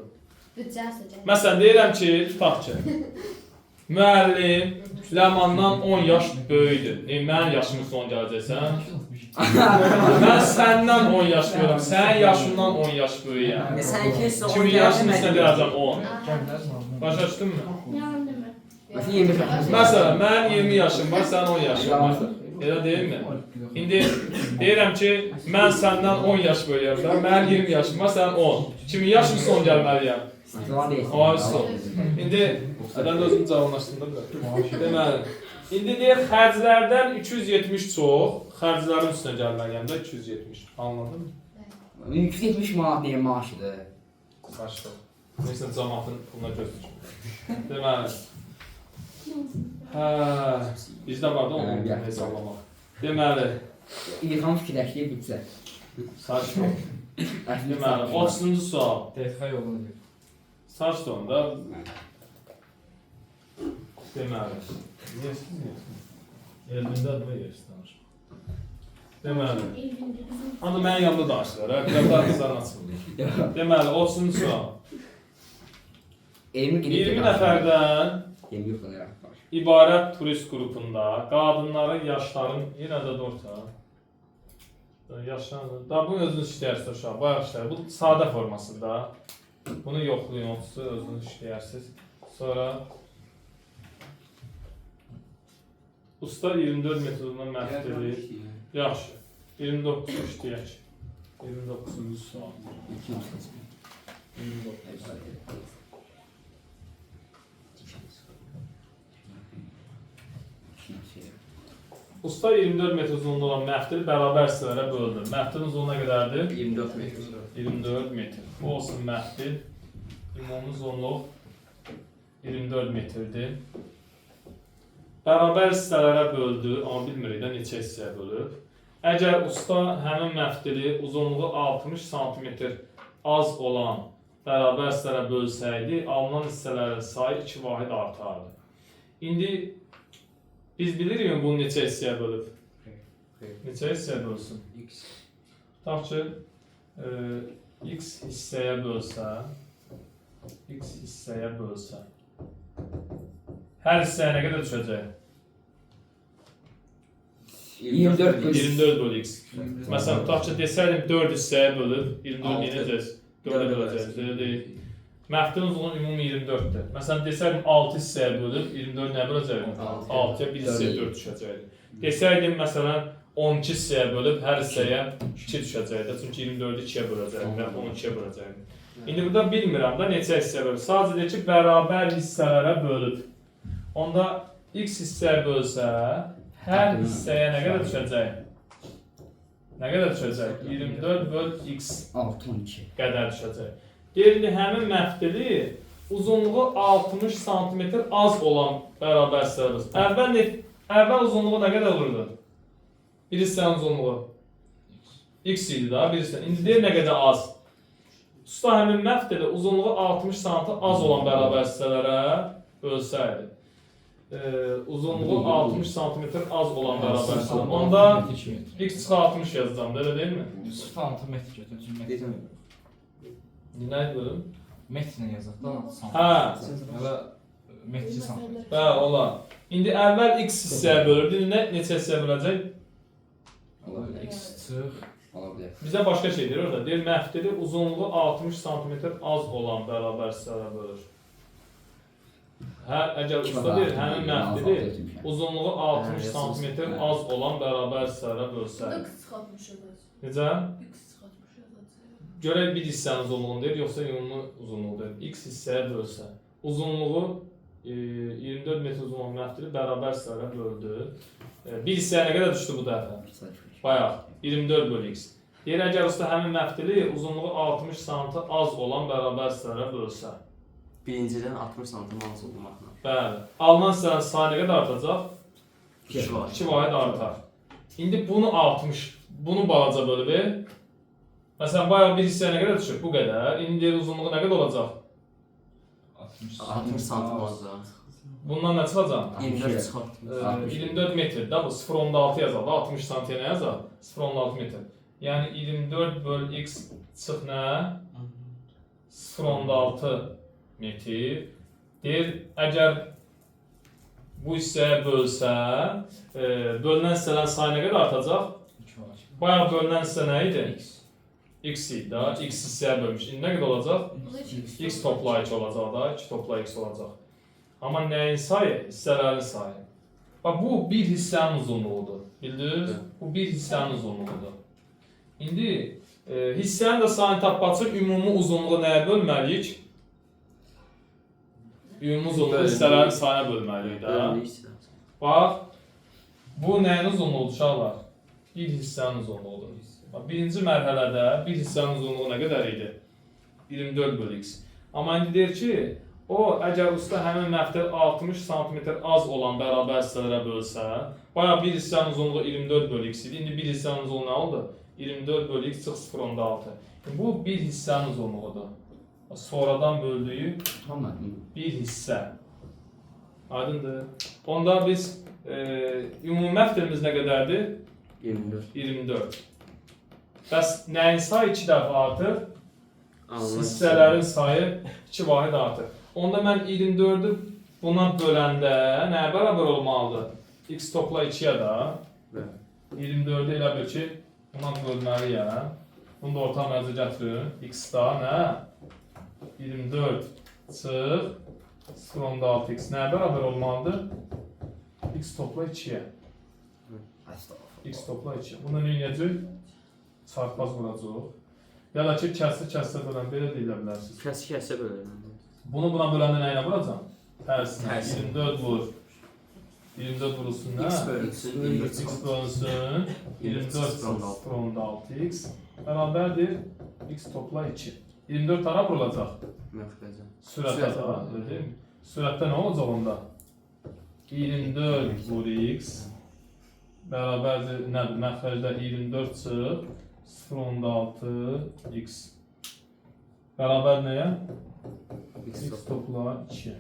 Büdcə sözü. Məsələn, deyirəm ki, tutaq ki, müəllim Ləmandan 10 yaş böyükdür. Mənim yaşımın son gələcəksən. Mən səndən 10 yaş böyükəm, sənin yaşından 10 yaş böyükəm. Sən kesin Kimin yaşının üstünə deyəcəm 10. Başa düşdün mü? Yalan demə. Məsələn 25 yaşım. Məsələn, mənim 20 yaşım var, sənin 10 yaşın var. Elə deyilmi? İndi deyirəm ki, mən səndən 10 yaş böyüyəm da, mənim 20 yaşım var, sənin 10. Kimin yaşının son gəlməliyəm? Zaman deyilsin. Ay son. İndi sən də özünü cavanlaşdın da. Deməli, indi deyək xərclərdən 270 çox, xərclərin üstünə gəlməliyəm də 270. Anladın mı? 170 manat deyə maaşıdır. Saçdı. Neysə cəmaatın puluna göz dikir. Deməli. Hə, bizdə var da onu hesablamaq. Deməli, İlham fikirləşdiyi büdcə. saçdı. Deməli, 30-cu sual. DTK yolunu ver. Saçdı onda. Deməli. Elmində adıma yersin danışma. Deməli. Evində bizim Anda mənim yanımda danışırlar, hə? Biraz daha qızların açılır. Deməli, 30-cu sual. 20 20 nəfərdən Yemi yoxlanaraq var. İbarət turist qrupunda qadınların, yaşların, yenə də orta. Yaşların, da bunu özünüz işləyərsiniz uşaq, bayaq işləyir. Bu sadə formasında. Bunu yoxlayın, olsa özünüz işləyərsiniz. Sonra usta 24 metodundan məhv Yaxşı. 29 işləyək. 29-cu sual. 29. Usta 24 metr uzunluğu olan məhdili bərabər hissələrə böldür. Məhdilin uzunluğu nə qədərdir? 24 metr. 24 metr. Bu olsun məhdil. Ümumi uzunluq 24 metrdir. Bərabər hissələrə böldü, amma bilmirik də neçə hissəyə bölüb. Əgər usta həmin məhdili uzunluğu 60 cm az olan bərabər hissələrə bölsəydi, alınan hissələrin sayı 2 vahid artardı. İndi biz bilirik bunu neçə hissəyə bölüb. Neçə hissəyə bölsün? X. Tutaq ki, x hissəyə bölsə, hər hissəyə nə qədər düşəcək? 24 bölü 24 bölü x. Məsələn, tutaq ki, desəydim 4 hissəyə bölüb, 24 yenəcəz, 4-ə böləcəz, elə deyil. Məhdilin uzunluğu ümumi 24-dür. Məsələn, desəydim 6 hissəyə bölüb, 24 nə böləcəkdim? 6-ya 1 hissəyə 4 düşəcəkdir. Desəydim, məsələn, 12 hissəyə bölüb, hər hissəyə 2 düşəcəkdir. Çünki 24-ü 2-yə böləcəkdim, və 12-yə böləcəkdim. İndi burada bilmirəm da neçə hissəyə bölüb. Sadəcə deyir ki, bərabər hissələrə bölüb. Onda x hissəyə bölsə, hər hissəyə nə qədər düşəcək? Nə qədər düşəcək? 24 böl x 6-12 qədər düşəcək. Deyir, həmin məhdili uzunluğu 60 cm az olan bərabər hissələr. Əvvəl uzunluğu nə qədər olurdu? Bir hissənin uzunluğu x idi da, bir hissə. İndi deyir nə qədər az. Usta həmin məhdili uzunluğu 60 cm az olan bərabər hissələrə bölsəydi. Uzunluğu 60 cm az olan bərabər hissələr. Onda x çıxı 60 yazacağım da, elə deyil mi? 0,6 metr götür. Nə bölüm? Metrlə yazaq da. Hə. Hələ metri santimetr. Hə, olar. İndi əvvəl x hissəyə bölürdü, indi neçə hissəyə böləcək? X çıx. ola bilər. Bizə başqa şey deyir orada. Deyir, məhdili uzunluğu 60 cm az olan bərabər hissələrə bölür. Əgər usta deyir, həmin məhdili uzunluğu 60 cm az olan bərabər hissələrə bölsə. Necə? Görək bir hissənin uzunluğunu deyir, yoxsa ümumi uzunluğu deyir. X hissəyə bölsə. Uzunluğu 24 metr uzunluğu məhdili bərabər hissələrə böldü. Bir hissəyə nə qədər düşdü bu dəfə? Bayaq, 24 bölü x. Deyir, əgər usta həmin məhdili uzunluğu 60 cm az olan bərabər hissələrə bölsə. Birincidən 60 cm az olmaqla. Bəli. Alınan hissələrin sayı nə qədər artacaq? 2 vahid artar. İndi bunu 60, bunu balaca bölüb. Məsələn, bayaq bir hissəyə nə qədər düşür? Bu qədər. İndi deyir, uzunluğu nə qədər olacaq? 60 cm olacaq. Bundan nə çıxacaq? 24 çıxart. 24 metr da bu 0.6 yazaq da 60 cm nə yazaq? 0.6 metr. Yəni 24 böl x çıx nə? 0.6 metr. Deyir, əgər bu hissəyə bölsə, bölünən hissələrin sayı nə qədər artacaq? Bayaq bölünən hissə nə idi? X idi da, x hissəyə bölmüş. İndi nə qədər olacaq? X topla 2 olacaq da, 2 topla x olacaq. Amma nəyin sayı? Hissələrin sayı. Bax, bu bir hissənin uzunluğudur. Bildiniz? Bu bir hissənin uzunluğudur. İndi hissənin də sayını tapmaq üçün ümumi uzunluğu nəyə bölməliyik? Ümumi uzunluğu hissələrin sayına bölməliyik də. Bax, bu nəyin uzunluğudur uşaqlar? Bir hissənin uzunluğudur. Birinci mərhələdə bir hissənin uzunluğu nə qədər idi? 24 bölü x. Amma indi deyir ki, o, əgər usta həmin məhdil 60 cm az olan bərabər hissələrə bölsə, bayaq bir hissənin uzunluğu 24 bölü x idi, indi bir hissənin uzunluğu nə oldu? 24 bölü x çıx 0.6. Bu bir hissənin uzunluğudur. Sonradan böldüyü bir hissə. Aydındır. Onda biz ümumi məhdilimiz nə qədərdir? 24. Bəs nəyin sayı 2 dəfə artır? Hissələrin sayı 2 vahid artır. Onda mən 24-ü buna böləndə nəyə bərabər olmalıdır? X topla 2-yə də. Bəli. 24-ü elə bil ki, buna bölməliyəm. Bunu da orta mərcə gətirin. X da nə? 24 çıx 0.6x nəyə bərabər olmalıdır? X topla 2-yə. X topla 2. Bunu neyəcək? Çarpaz vuracaq. Ya da ki, kəssə bölən belə deyilə bilərsiniz. Kəsə bölürəm. Bunu buna böləndə nə ilə vuracam? Tərsinə. Tərsinə. 24 vur. 24 vurulsun nə? X bölünsün. X bölünsün. 24 0.6x bərabərdir. X topla 2. 24 hara vurulacaq? Məxrəcə. Sürətə Sürətə. da, değil mi? Sürətdə nə olacaq onda? 24 vur x bərabərdir nədir? Məxrəcdə 24 çıx 0.6 x bərabər nəyə? X topla 2.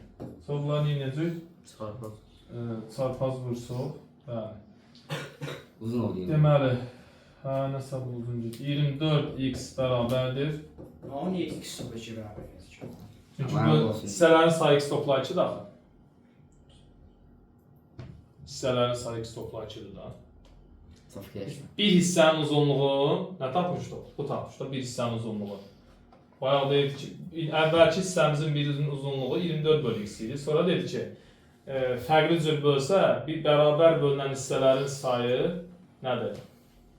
Sonra bunları neyəcək? Çıxarpaq. Çarpaz vursuq. Bəli. Uzun oluyor. Deməli, nəsə bu uzunca? 24x bərabərdir. Ama niye x topla 2 beraber yazıyor? Çünki Tamam, bu olsun. hissələrin sayı x topla 2-dir axı. Hissələrin sayı x topla 2-dir da. Çok geçti. Bir hissənin uzunluğu nə tapmışdıq? Bu tapmışdıq bir hissənin uzunluğu. Bayaq deyildi ki, əvvəlki hissəmizin birinin uzunluğu 24 bölü x idi. Sonra dedi ki, fərqli cür bölsə, bir bərabər bölünən hissələrin sayı nədir?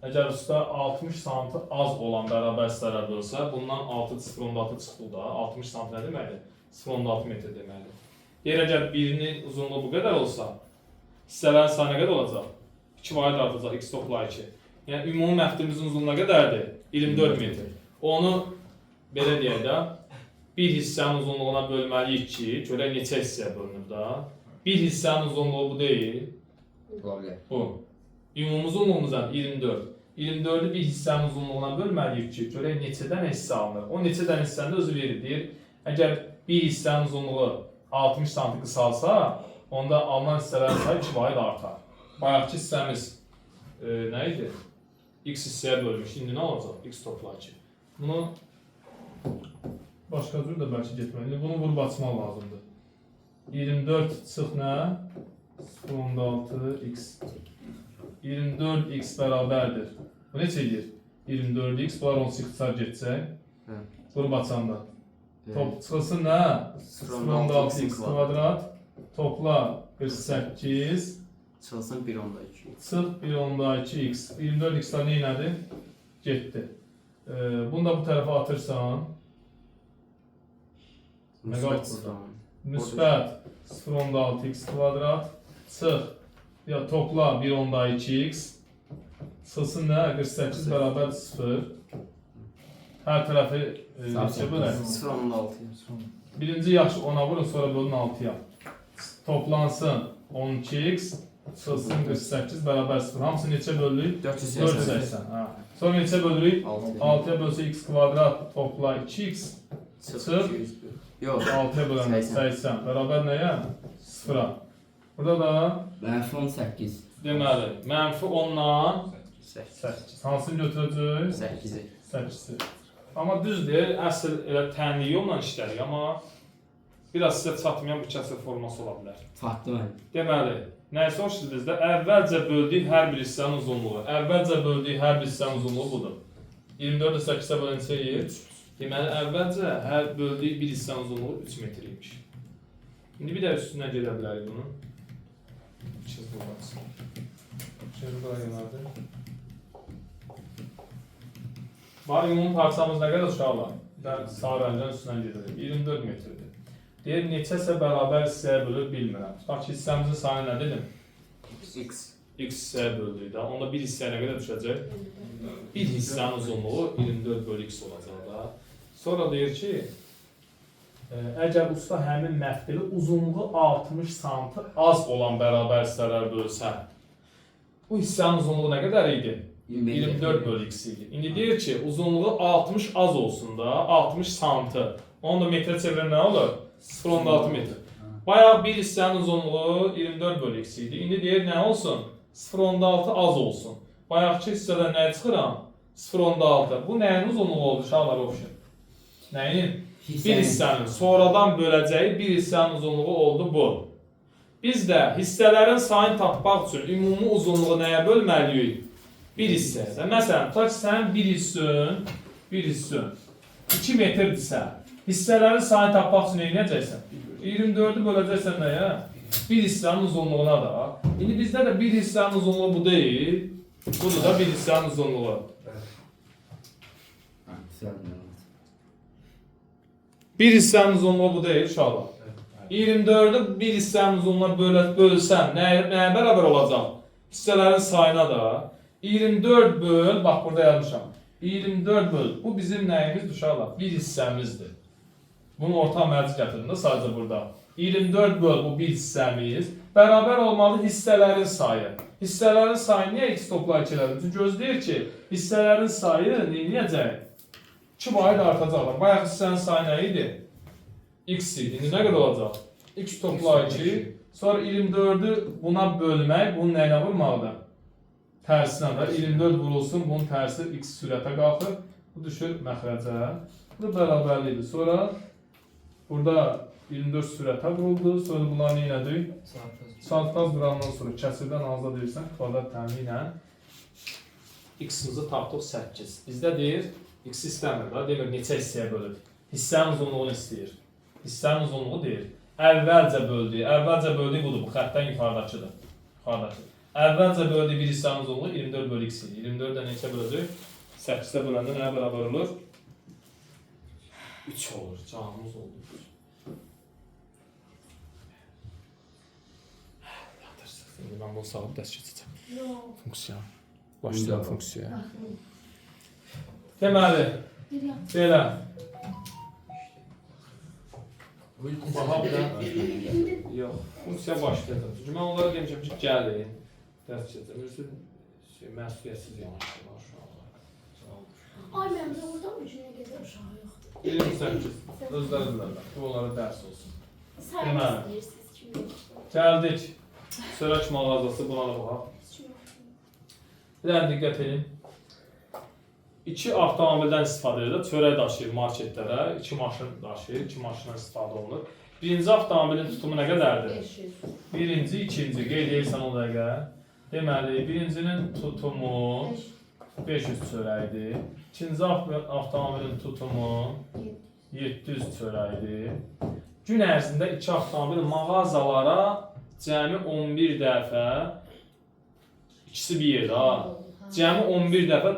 Əgər usta 60 sm az olan bərabər hissələr bölsə, bundan 0.6 çıxdı da. 60 sm nə deməkdir? 0.6 metr deməkdir. Deyir, əgər birinin uzunluğu bu qədər olsa, hissələrin sayı nə qədər olacaq? 2 varid artacaq, x topla 2. Yəni, ümumi məhdudumuzun uzunluğu nə qədərdir? 24 metr. Onu, belə deyək də, bir hissənin uzunluğuna bölməliyik ki, görək neçə hissəyə bölünür da. Bir hissənin uzunluğu bu deyil, Olabilir. bu. Ümumi uzunluğumuzdan 24. 24-ü bir hissənin uzunluğuna bölməliyik ki, görək neçədən hissə alınır. O neçədən hissəni də özü verir, deyir. Əgər bir hissənin uzunluğu 60 sm qısalsa, onda alınan hissələrin sayı 2 varid artar. Bayaqki hissəmiz nə idi? X hissəyə bölmüş. İndi nə olacaq? X topla 2. Bunu başqa cür də bəlkə getməli. Bunu vurub açmaq lazımdır. 24 çıx nə? 0.6x. 24x bərabərdir. Bu neçə edir? 24x. Bunlar 18 çıxar getəcək. Hə. Vurub açanda. Top çıxılsın nə? 0.6x kvadrat. Topla 48. Çıxılsın 1.2. Çıx 1.2x. 24x-lar neynədir? Getdi. Bunu da bu tərəfə atırsan. Nə qalıb burada? Müsbət 0.6x kvadrat. Çıx. Ya topla 1.2x. Çıxılsın nə? 48 bərabər 0. Hər tərəfi neçə bölək? 0.6. Birinci yaxşı 10-a vurun, sonra bölün 6-ya. Toplansın 12x. Çıxılsın 48 bərabər 0. Hamısı neçə bölürük? 480. Hə. Sonra neçə bölürük? 6-ya bölsə x kvadrat topla 2x. Çıx. Yox. 6-ya bölən 80. Bərabər nəyə? 0-a. Burada da Ben son 8. deməli, mənfi 10-dan 8. 8. Hansını götürəcək? 8-i. 8-i. Amma düzdür, əsl elə tənli yolla işlərik, amma biraz sizə çatmayan bu kəsr forması ola bilər. Çattı ben. Deməli, nəyə soruşdunuz bizdə? Əvvəlcə böldüyü hər bir hissənin uzunluğu. Əvvəlcə böldüyü hər bir hissənin uzunluğu budur. 24-ü 8-ə bölüncə yer. Deməli, əvvəlcə hər böldüyü bir hissənin uzunluğu 3 metr imiş. İndi bir də üstündən gedə bilərik bunu. Çiz buradan. Şöyle buraya yönəldir. Var, ümumi parçamız nə qədər uşaqlar? Sağ rəngdən üstündən gedirik. 24 metrdir. Deyir, neçəsə bərabər hissəyə bölür, bilmirəm. Tutaq ki, hissəmizin sayı nə dedim? X. X hissəyə böldük də. Onda bir hissəyə nə qədər düşəcək? Bir hissənin uzunluğu 24 bölü x olacaq da. Sonra deyir ki, əgər usta həmin məfdili uzunluğu 60 sm az olan bərabər hissələr bölsə, bu hissənin uzunluğu nə qədər idi? 24 bölü x idi. İndi deyir ki, uzunluğu 60 az olsun da, 60 sm. Onu da metrə çevirən nə olur? 0.6 metr. Bayağı bir hissənin uzunluğu 24 bölü x idi. İndi deyir nə olsun? 0.6 az olsun. Bayaqki hissədən nəyə çıxıram? 0.6. Bu nəyin uzunluğu oldu uşaqlar option? Nəyin? Bir hissənin sonradan böləcəyi bir hissənin uzunluğu oldu bu. Biz də hissələrin sayını tapmaq üçün ümumi uzunluğu nəyə bölməliyik? Bir hissəyə. Məsələn, tutaq ki, sənin bir hissən 2 metrdirsə, hissələrin sayını tapmaq üçün nə edəcəksən? 24'ü böləcəksən nəyə? Bir hissənin uzunluğuna da. İndi bizdə də bir hissənin uzunluğu bu deyil. Budur da bir hissənin uzunluğu. Bir hissənin uzunluğu bu deyil uşaqlar. 24'ü bir hissənin uzunluğuna bölsəm nəyə bərabər olacaq? Hissələrin sayına da. 24 böl, bax burada yazmışam. 24 böl, bu bizim nəyimiz uşaqlar? Bir hissəmizdir. Bunu orta mərci gətirdim də sadəcə burada. 24 böl bu bir hissəmiz. Bərabər olmalı hissələrin sayı. Hissələrin sayı niyə x topla 2 elədim? Çünki gözləyir ki, hissələrin sayı neyəcək? 2 bayı da artacaqlar. Bayaq hissənin sayı nə idi? X idi. İndi nə qədər olacaq? X topla 2. Sonra 24'ü buna bölmək, bunun nəyinə vurmalıdır? Tərsinə də 24 vurulsun, bunun tərsi x sürətə qalxır. Bu düşür məxrəcə. Bu bərabərlidir. Sonra burada 24 sürətə vuruldu. Sonra bunlar nə elədik? Çarpaz vurandan sonra kəsirdən azad edirsən kvadrat təmini ilə x-imizi tapdıq 8. Bizdə deyir, x istəmir da, demir neçə hissəyə bölür. Hissənin uzunluğunu istəyir. Hissənin uzunluğu deyir. Əvvəlcə böldüyü budur, bu xəttdən yuxarıdakıdır. Əvvəlcə böldüyü bir hissənin uzunluğu 24 bölü x idi. 24-də neçə böləcək? 8-də böləndə nəyə bərabər olur? 3 olur, canımız oldu. Şimdi ben bunu sağlıp ders geçeceğim. Funksiya. Başlayalım funksiyaya. Deməli, belə. Baxa bir də. Yox, funksiya başlayacağım. Çünki mən onlara demişəm ki, gəlin. Ders geçeceğim. Məsuliyyətsiz yanaşırlar şu an. Ay mənim də orada ucuna gedir uşağı yoxdur. 28. Özləri bilərlər. Bu onlara dərs olsun. Sayın istəyirsiniz kimi. Gəldik. Sörək mağazası buna da baxaq. Bir dənə diqqət edin. 2 avtomobildən istifadə edir. Çörək daşıyır marketlərə. 2 maşın daşıyır. 2 maşından istifadə olunur. Birinci avtomobilin tutumu nə qədərdir? 500. Birinci, ikinci. Qeyd edirsən o dəqiqə. Deməli, birincinin tutumu 500 çörəkdir. İkinci avtomobilin tutumu 700 çörəkdir. Gün ərzində 2 avtomobil mağazalara cəmi 11 dəfə, ikisi bir yerdə ha, cəmi 11 dəfə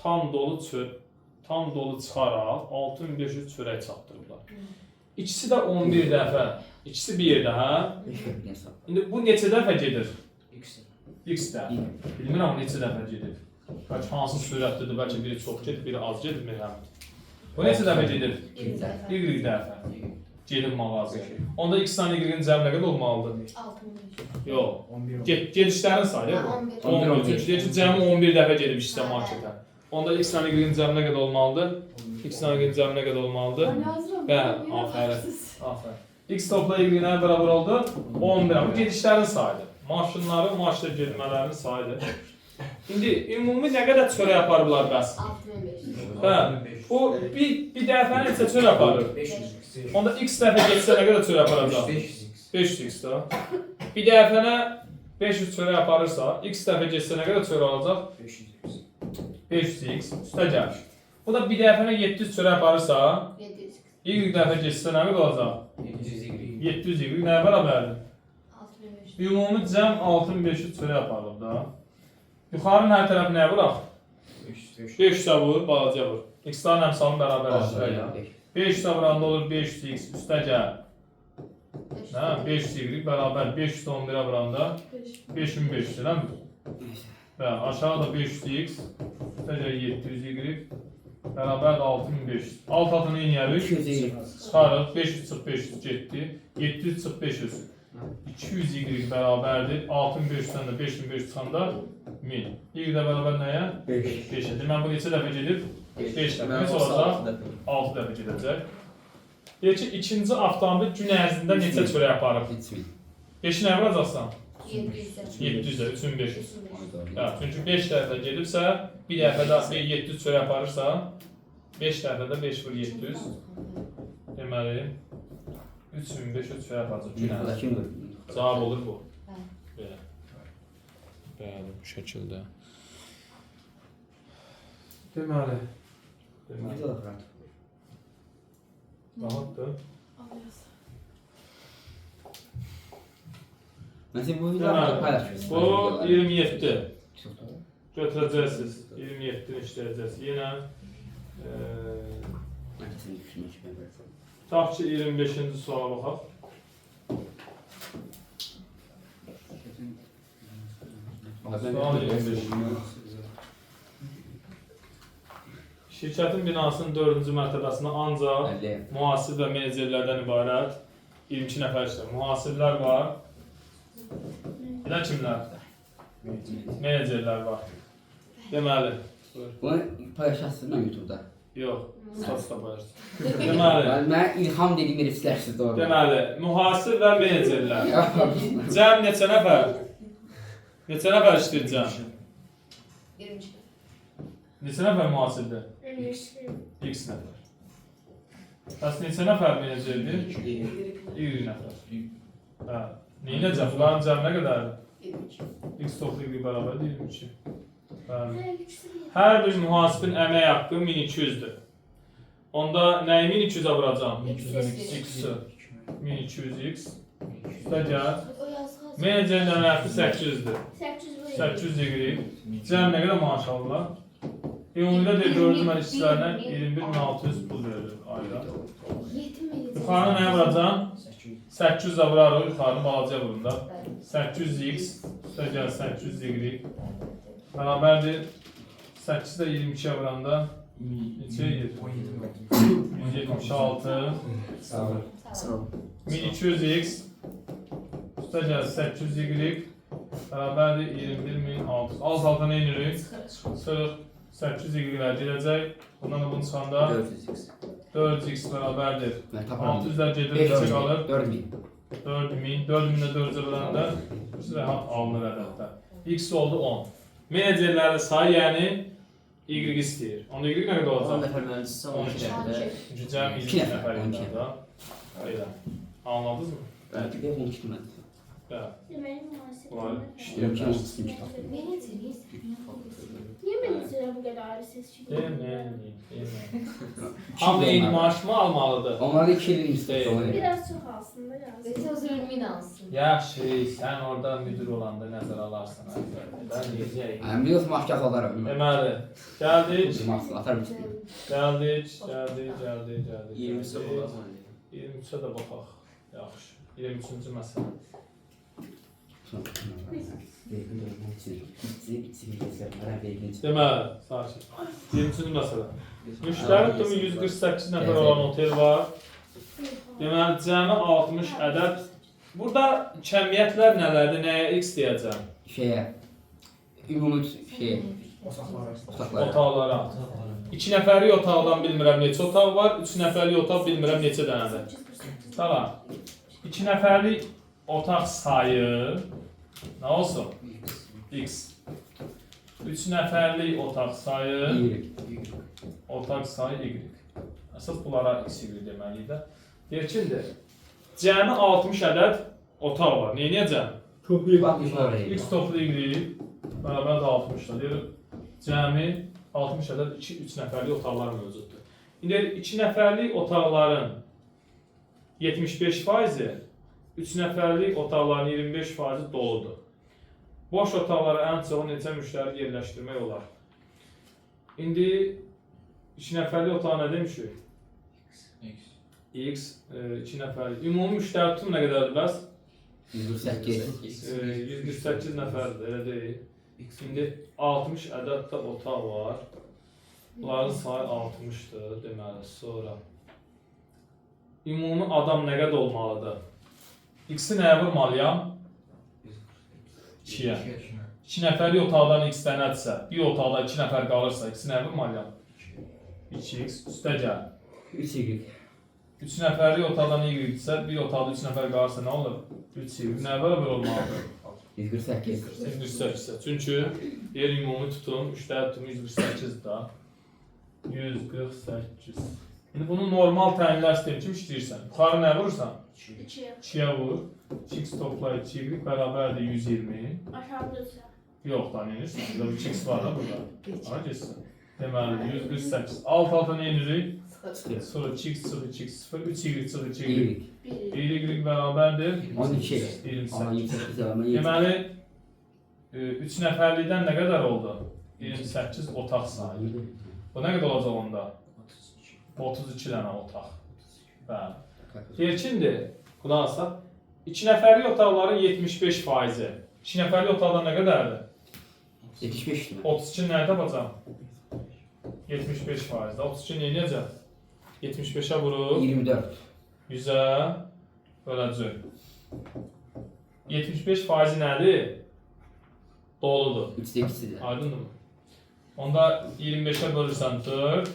tam dolu çıxaraq 6500 çörək çatdırırlar. İkisi də 11 dəfə, ikisi bir yerdə ha. İndi bu neçə dəfə gedir? X dəfə. Bilmirəm neçə dəfə gedir. Bəlkə hansı sürətlidir, bəlkə biri çox gedir, biri az gedir, bilmirəm. Bu neçə dəfə gedir? Y dəfə. Gedir mağazaya. Onda x-dən y-in cəmi nə qədər olmalıdır? 6500. Yox. Gedişlərin sayı bu. 11. Çünki deyir ki, cəmi 11 dəfə gedib işdə marketə. Onda x-dən y-in cəmi nə qədər olmalıdır? X-dən y-in cəmi nə qədər olmalıdır? Bəli, afərin. X topla y nə bərabər oldu? 11. Bu gedişlərin sayıdır. Maşınların, maşına getmələrinin sayıdır. İndi ümumi nə qədər çörək aparırlar bəs? 6500. Hə. O bir dəfə neçə çörək aparır? 500. Onda x dəfə getsə nə qədər çörək aparacaq? 500x da. Bir dəfənə 500 çörək aparırsa, x dəfə getsə nə qədər çörək alacaq? 500x üstə gəlir. Bu da bir dəfənə 700 çörək aparırsa, 700. y dəfə getsə nə qədər olacaq? 700y nəyə bərabərdir? 6500. Ümumi cəm 6500 çörək aparılıb da. Yuxarının hər tərəfi nəyə vuraq? 500-ə vur, balaca vur. X-ların əmsalını bərabərləşdirək. 500-ə vuranda olur 500x üstə gəl. 500y bərabər 511-ə vuranda 5500 eləmi? Və aşağıda 500x üstə gəl 700y bərabər 6500. Alt atını inəyərik. Çıxarıq. 500 çıx 500 getdi. 700 çıx 500. 200y bərabərdir. 6500-dən də 5500 çıxanda 1000. Y də bərabər nəyə? 5-ə. Demək bu neçə dəfə gedib? 5 dəfə. Neçə olacaq? 6 dəfə gedəcək. Deyək ki, ikinci avtomobil gün ərzində neçə çörək aparıb? 5-i nəyə vuracaqsan? 700-də, 3500. Çünki 5 dəfə gedibsə, bir dəfədə 700 çörək aparırsa, 5 dəfədə 5 vur 700. Deməli, 3500 çörək aparacaq gün ərzində. Cavab olur bu. Bəli. Belə. Bəli, bu şəkildə. Deməli. Ne kadar rahat. Rahatdır. Mesela bu Deməli, videoları paylaşıyorsunuz. bu 27. Çok da. Götürəcəksiniz. 27-ni işləyəcəksiniz. Yenə Ben kesin düşünmek için ben böyle. tutaq ki 25-ci suala baxaq. Sual 25. Şirkətin binasının 4-cü mərtəbəsində ancaq Öyle. mühasib və menecerlərdən ibarət 22 nəfər işləyir. Mühasiblər var. Bir də kimlər? Menecerlər var. Deməli, Bunu paylaşarsın mı YouTube'da? yox, sosda qoyarsın. Deməli, Ben ilham dediğim bir istersiz doğru. deməli, mühasib və menecerlər. Ya, Cəm neçə nəfər? Neçə nəfər işləyir cəm? 22. Neçə nəfər mühasibdir? X nəfər. Bəs neçə nəfər menecerdir? 20 nəfər. Hə. Neynəcəm? Bunların cəm nə qədərdir? 22. X toplu Y bərabər 22. Bəli. Hər bir mühasibin əmək haqqı 1200-dür. Onda nəyi 1200-ə vuracam? X-ı. 1200x. Üstə gəl. Menecerin əmək haqqı 800-dür. 800 Y. Cəm nə qədər maaş alırlar? Ümumidə də gördüm mən işçilərinə 21600 pul verilir ayda. Yuxarına nəyə vuracam? 800-ə vurarıq, yuxarını balaca vurun da. 800x, üstə gəl 800y. Bərabərdir. 8-də 22-yə vuranda neçə edir? 176. Sağ ol. Sağ ol. 1200x, üstə gəl 800y. Bərabərdir 21600. Alt-alta nə inirik? 40. 800y gedəcək. Bundan da bunu çıxanda 400x. 4x bərabərdir. Ben taparım. 600-lər gedir, neçə qalır? 4000. 4000. 4000-də 4-cə böləndə rahat alınır ədəddə. X oldu 10. Menecerlərin sayı yəni Y istəyir. Onda Y nə qədər 10 olacaq? nəfər mühəndisi 12 nəfər. Çünki cəm 2 20 nəfər, nəfər 12. idi da. Belə. Anladınız mı? Belki de 12 kilometre. Bəli. Deməli mühasibə. Bunlar İşte 12 kilometre. Niyə menecerə bu qədər ayrı ses çıxıyor? Deməyin. Hamı eyni maaş mı almalıdır? Onlar da 2 yıl istiyor. Değil. Biraz çox alsın da yazsın. Ve söz ürünü alsın. Yaxşı, sən orada müdür olanda nəzər alarsan. Ben deyəcəyim. Ben biliyorsun maşkat alarım. Deməli, gəldik, Atarım işte. gəldik. 20 olmaz mı? 23-ə də baxaq. Yaxşı. 23-cü məsələ. Deməli, sakin. 23-cü məsələ. Müştəri tutumu 148 nəfər olan otel var. Deməli, cəmi 60 ədəd. Burada kəmiyyətlər nələrdir? Nəyə x deyəcəm? Şeye. Ümumi şeye. Otaqlara. Otaqlara. 2 nəfərlik otaqdan bilmirəm neçə otaq var, 3 nəfərlik otaq bilmirəm neçə dənədir. Tamam. 2 nəfərlik otaq sayı nə olsun? X. 3 nəfərlik otaq sayı İyi. otaq sayı Y. Əsas bunlara X, Y deməliyik də. Deyir ki, indi cəmi 60 ədəd otaq var. Neyniyəcəm? X toplu Y bərabər də 60-da. Deyir, cəmi 60 ədəd 2-3 nəfərlik otaqlar mövcuddur. İndi 2 nəfərlik otaqların 75%, 3 nəfərlik otaqların 25% doludur. Boş otaqlara ən çox neçə müştəri yerləşdirmək olar? İndi 2 nəfərlik otağa nə demişik? X, 2 nəfərlik. Ümumi müştəri tutum nə qədərdir bəs? 148. 148 nəfərdir, elə deyil. İndi 60 ədəd də otaq var. Bunların sayı 60-dır, deməli, sonra. Ümumi adam nə qədər olmalıdır? X-i nəyə vurmalıyam? 2-yə. 2 nəfərlik otaqdan X dənədirsə, bir otaqda 2 nəfər qalırsa, X-i nəyə vurmalıyam? 2X, üstə gəl. 3 Y. 3 nəfərlik otaqdan Y-dirsə, bir otaqda 3 nəfər qalırsa nə olur? 3Y. Nəyə bərabər olmalıdır? 148. 148. Çünki yer ümumi tutum, müştəri tutumu 148 da. 148. İndi bunu normal təminlər sistemi kimi işləyirsən. Yuxarı nə vurursan? 2. 2-yə vur. 2x topla 2y bərabərdir 120. Aşağıda ise. Yox da neyirsən? Burada 2x var da burada. Hara geçsin? Deməli 148. Alt-alta nə edirik? Sonra 2x çıxır 2x 0, 3y çıxır 2y. İyilik. 1. Y bərabərdir 12. 28. Ama 28 zaman 7. Deməli 3 nəfərlikdən nə qədər oldu? 28 otaq sayı. Bu nə qədər olacaq onda? 32 dənə otaq. Bəli. Deyirkindir, qulaq asaq. 2 nəfərlik otaqların 75%. 2 nəfərlik otaqdan nə qədərdir? 75 mi? 32 nəyə tapacaq? 75%. 32 nə edəcək? 75-ə vurub 24. 100-ə böləcək. 75% nədir? Doludur. 3'de 2'sidir. Aydındır mı? Onda 25'e bölürsən 4,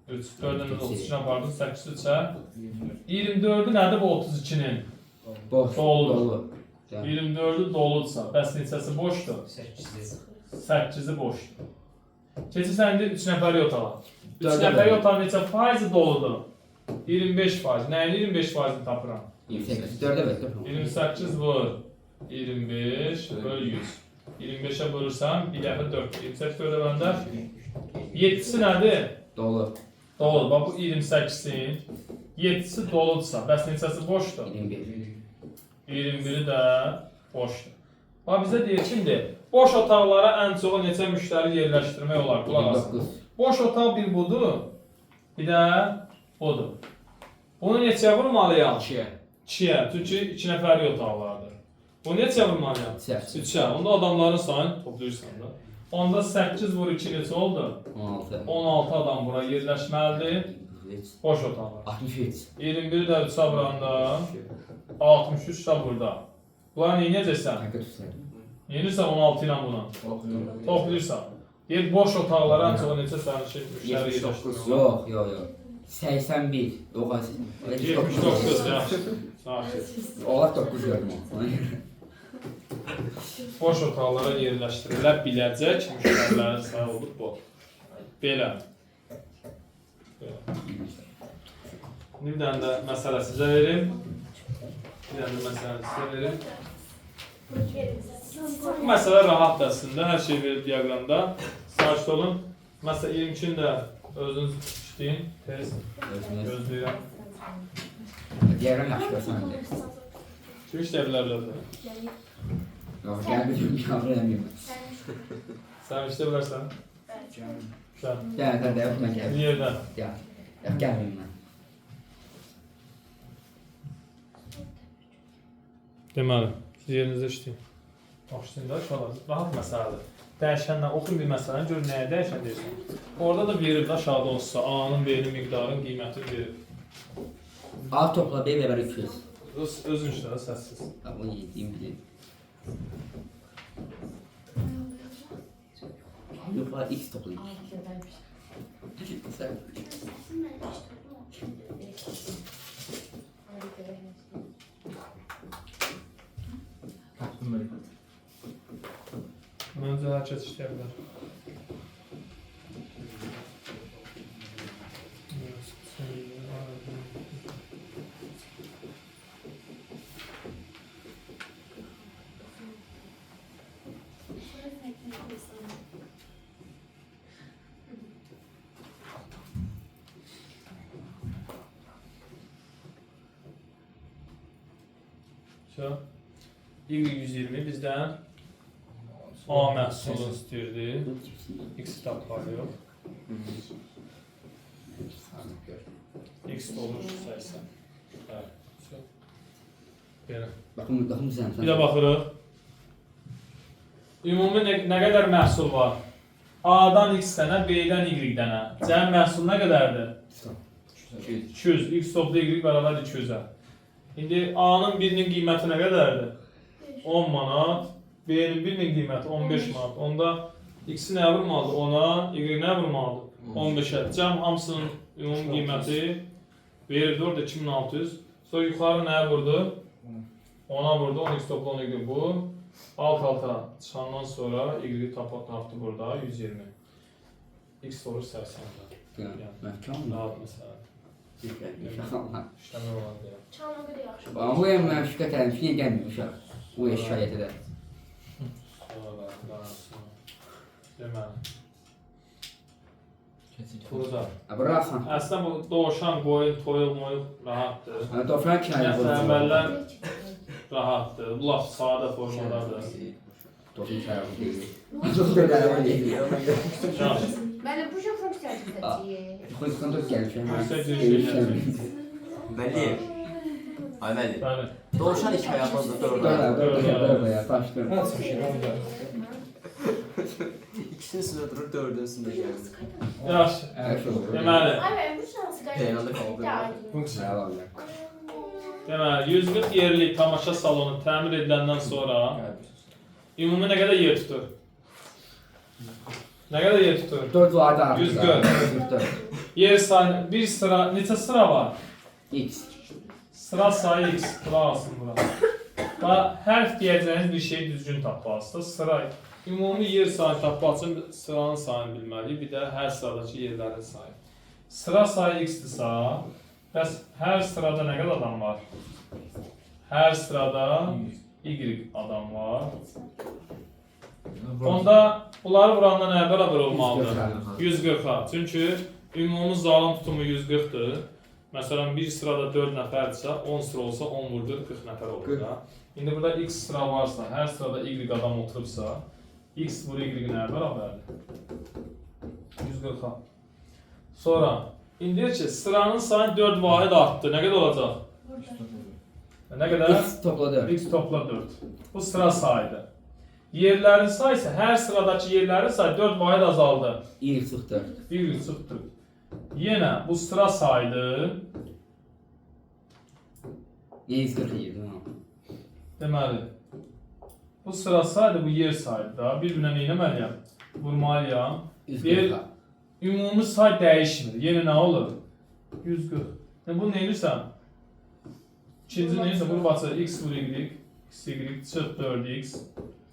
3, 4'dən 32'nə apardın, 8 3'ə. 24'ü nədir bu 32'nin? Boş. Doludur. Dolu. 24'ü doludursa, bəs neçəsi boşdur? 8'i. 8'i boşdur. Keçirsən indi 3 nəfərlik otağa. 3 Dördə nəfərlik bölün. otağın neçə faizi doludur? 25%. Nəyin 25%-ni tapıram? 28. 4'e bekle. 28 vur. 25 böl 100. 25'e bölürsən, bir dəfə 4. 28 4'e bəndə. 7'si nədir? Dolu. Dolu. Bax bu 28'in 7'si doludursa, bəs neçəsi boşdur? 21. 21'i də boşdur. Bax bizə deyir kimdir? Boş otaqlara ən çox neçə müştəri yerləşdirmək olar? Qulaq asın. 29. Boş otaq bir budur, bir də budur. Bunu neçəyə vurmalıyam? 2-yə. 2'yə, çünki 2 nəfərlik otaqlardır. Bu neçəyə vurmalıyam? 8. 3'ə. Onda adamların sayını toplayırsan da. Onda 8 vur 2 neçə oldu? 16. 16 adam bura yerləşməlidir. Boş otaqlar. 63. 21 də 3'ə vuranda 63 də burada. Bunları neynəyəcəksən? Kanka tutsaydım. Yenirsən 16 ilə buna. Toplayırsan. Deyir boş otaqlara ən çox neçə sərnişin müştəri 79. yerləşdirmək olar? Yok yok yok. 81. O kadar. 79 yaxşı. Yaxşı. Oğlak 9 gördüm o. Boş otaqlara yerləşdirilə biləcək müştərilərin sayı olur bu. Belə. Bir dənə də məsələ sizə verim. Bir dənə də məsələ sizə verim. Bu məsələ rahatdır əslində, hər şey verir diaqramda. Sakit olun. Məsələ 22-ni də özünüz işləyin, tez gözləyirəm. Diğer yaxşı versən de. Kim işləyə bilərlər də? Yok gel bir gün yavru yemeyeyim. Sən işləyə bilərsən? Sən. Gel gel de yapma gel. Yerdə. Gel. Yok gelmeyeyim ben. Deməli, siz yerinizdə işləyin. Başlayın da uşaqlar, rahat məsələdir. Dəyişənlə oxuyun bir məsələni, görün nəyə dəyişən deyirsən. Orada da verir də aşağıda olsa, A-nın, B-nin miqdarın qiymətini verir. A topla B beraber 200. Özün işlə də səssiz. Tamam onu yediğim bileyim. Yok var X toplayayım. Sen. Tapdım belə. Məncə hər kəs işləyə bilər. Y120 bizdən A məhsulu istəyirdi. X tapmalı yox. X olur 80. Bəli. Belə. Bakın sen. Bir də baxırıq. Ümumi nə qədər məhsul var? A-dan X dənə, B-dən Y dənə. Cəm məhsul nə qədərdir? 200. X toplu Y bərabər 200-ə. İndi A-nın birinin qiyməti nə qədərdir? 10 manat. B-nin birinin qiyməti 15 manat. Onda X-i nəyə vurmalıdır? 10-a, Y nəyə vurmalıdır? 15-ə. Cəm hamısının ümumi qiyməti verirdi orada 2600. Sonra yuxarı nəyə vurdu? 10'a vurdu. 10 X toplu 10 Y bu. Alt-alta çıxandan sonra Y tapdı burada 120. X olur 80. Məhkəm mi? Rahat məsələ. İnşallah. İşləmə olar deyə. Çalma qədər yaxşı. Amma bu yəni mən şükür edirəm ki, niyə gəlmir uşaq? Bu şikayət edər. Sonra qansın. Deməli. Keçin. Burada. Bu rahatsan. Əslində bu doğuşan qoyun, toyuq, moyuq rahatdır. Dofran kaydı bu. Əvvəllər rahatdır. Bu laf sadə formadadır. Dofran kaydı deyil. Çok da deyil. Yaxşı. Bəli, bu çox funksiyasıdır. Xüsusən də gəlmişəm. Vəliyev. Ay Vəliyev. Bəli. Doğuşan iki ayaqlıdır, dörd Dördə, ayaqlı. dördə ya, başdır. İkisinin üstündə durur, dördüncüsündə gəlir. Yaxşı. Deməli, Ay mən bu şansı Peynirli qaldı. deməli 140 yerlik tamaşa salonu təmir ediləndən sonra ümumi nə qədər yer tutur? Nə qədər yer tutur? 4 vardı artıq. 140. Yer sayı, bir sıra, neçə sıra var? X. Sıra sayı x, qulaq alsın bura. Və hərf deyəcəyiniz bir şeyi düzgün tapmalısınız. Sıra, ümumi yer sayı tapmaq üçün sıranın sayını bilməliyik, bir də hər sıradakı yerlərin sayı. Sıra sayı x-dirsə, bəs hər sırada nə qədər adam var? Hər sırada y adam var. Onda bunları vuranda nəyə bərabər olmalıdır? 140-a. Çünki ümumi zalın tutumu 140-dır. Məsələn, bir sırada 4 nəfərdirsə, 10 sıra olsa 10 vurdur, 40 nəfər olur da. İndi burada x sıra varsa, hər sırada y adam oturubsa, x vur y nəyə bərabərdir? 140-a. Sonra, indi deyir ki, sıranın sayı 4 vahid artdı. Nə qədər olacaq? Nə qədər? X topla 4. X topla 4. Bu sıra sayıdır. Yerlərin sayı isə hər sıradakı yerlərin sayı 4 vahid azaldı. Y çıxdı. Bir çıxdı. Yenə bu sıra sayıdır. Y 47. Deməli, bu sıra sayıdır, bu yer sayıdır da. Bir-birinə nə etməliyəm? Vurmalıyam. 140. Ümumi say dəyişmir. Yenə nə olur? 140. Bu nə edirsən? İkinci nə edirsən? Bunu baxsa x vur y, x y çıx 4x.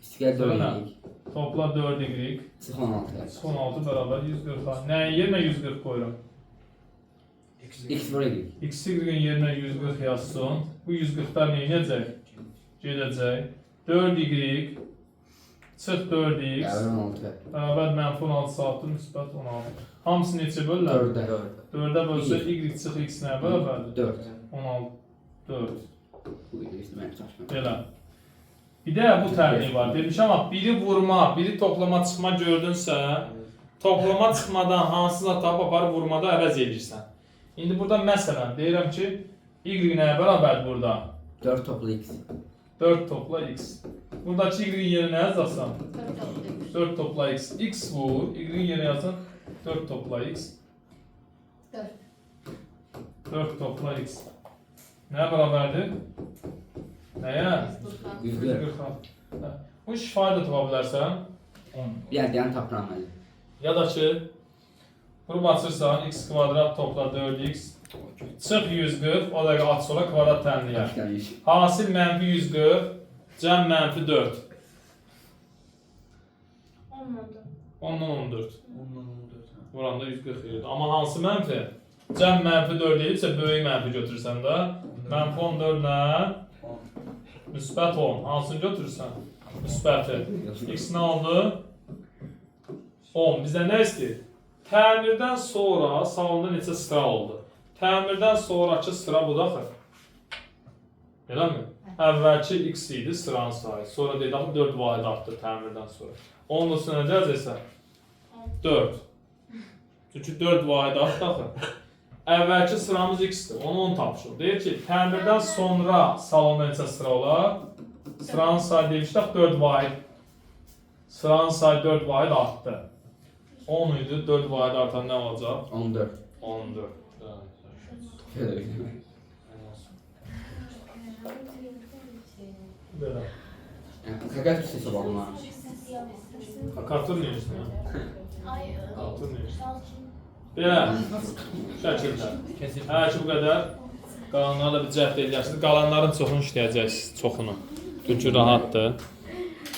İstiqəl Sonra 4 topla 4y. Çıx 16. Çıx 16 bərabər 140. Nəyin yerinə 140 qoyuram? X vur y. X y-in yerinə 140 yazsın. Bu 140-lar nə edəcək? Gedəcək. 4y çıx 4x. Qəbir 16. Bərabər mənfi 16 saatdır, müsbət 16. Hamısı neçə bölürlər? 4-də. 4-ə bölsə y çıx x nəyə bərabərdir? 4. 16. 4. Bu idi işte mən çaşmam. Belə. Bir də bu tərtib var. Demişəm, biri vurma, biri toplama çıxma gördünsə, toplama çıxmadan hansısa tapıb aparıb vurmada əvəz edirsən. İndi burada məsələn deyirəm ki, y nəyə bərabərdir burada? 4 topla x. 4 topla x. Buradakı y yerinə nə yazasan? 4 topla x. X vur, y yerinə yazın. 4 topla x. 4 topla x. Nəyə bərabərdir? Nəyə? 140. Bu şifayı da tapa bilərsən. Bir əldən tapıram məli. Ya da ki, qrup açırsan, x kvadrat topla 4x. Çıx 140, o da at sola kvadrat tənliyər. Başlamış. Hasil mənfi 140, cəm mənfi 4. 10-dan 14. Vuranda 140 edir. Amma hansı mənfi? Cəm mənfi 4 edibsə, böyük mənfi götürürsən də. Mənfi 14 nə? Müsbət 10. Hansını götürürsən? Müsbəti. X nə oldu? 10. Bizdə nə istəyir? Təmirdən sonra salonda neçə sıra oldu? Təmirdən sonraki sıra budur. Elə mi? Əvvəlki x idi sıranın sayı. Sonra dedik 4 vahid artdı təmirdən sonra. Onun üstünə necəsə 4. Çünki 4 vahid artdı. Əvvəlki sıramız x-dir. Onu 10 tapışır. Deyir ki, təmirdən sonra salonda neçə sıra olar? Sıranın sayı demişdik 4 vahid. Sıranın sayı 4 vahid artdı. 10 idi, 4 vahid artan nə olacaq? 14. 14. Şöyle. Belə. Kakar hesab alma. Kartır neyirsin ya? Ay, Kartır neyirsin? Belə. Şəkildə. Hələ ki bu qədər. Qalanları da bir cəhd edəcəksiniz. Qalanların çoxunu işləyəcəksiniz. Çoxunu. Çünki rahatdır.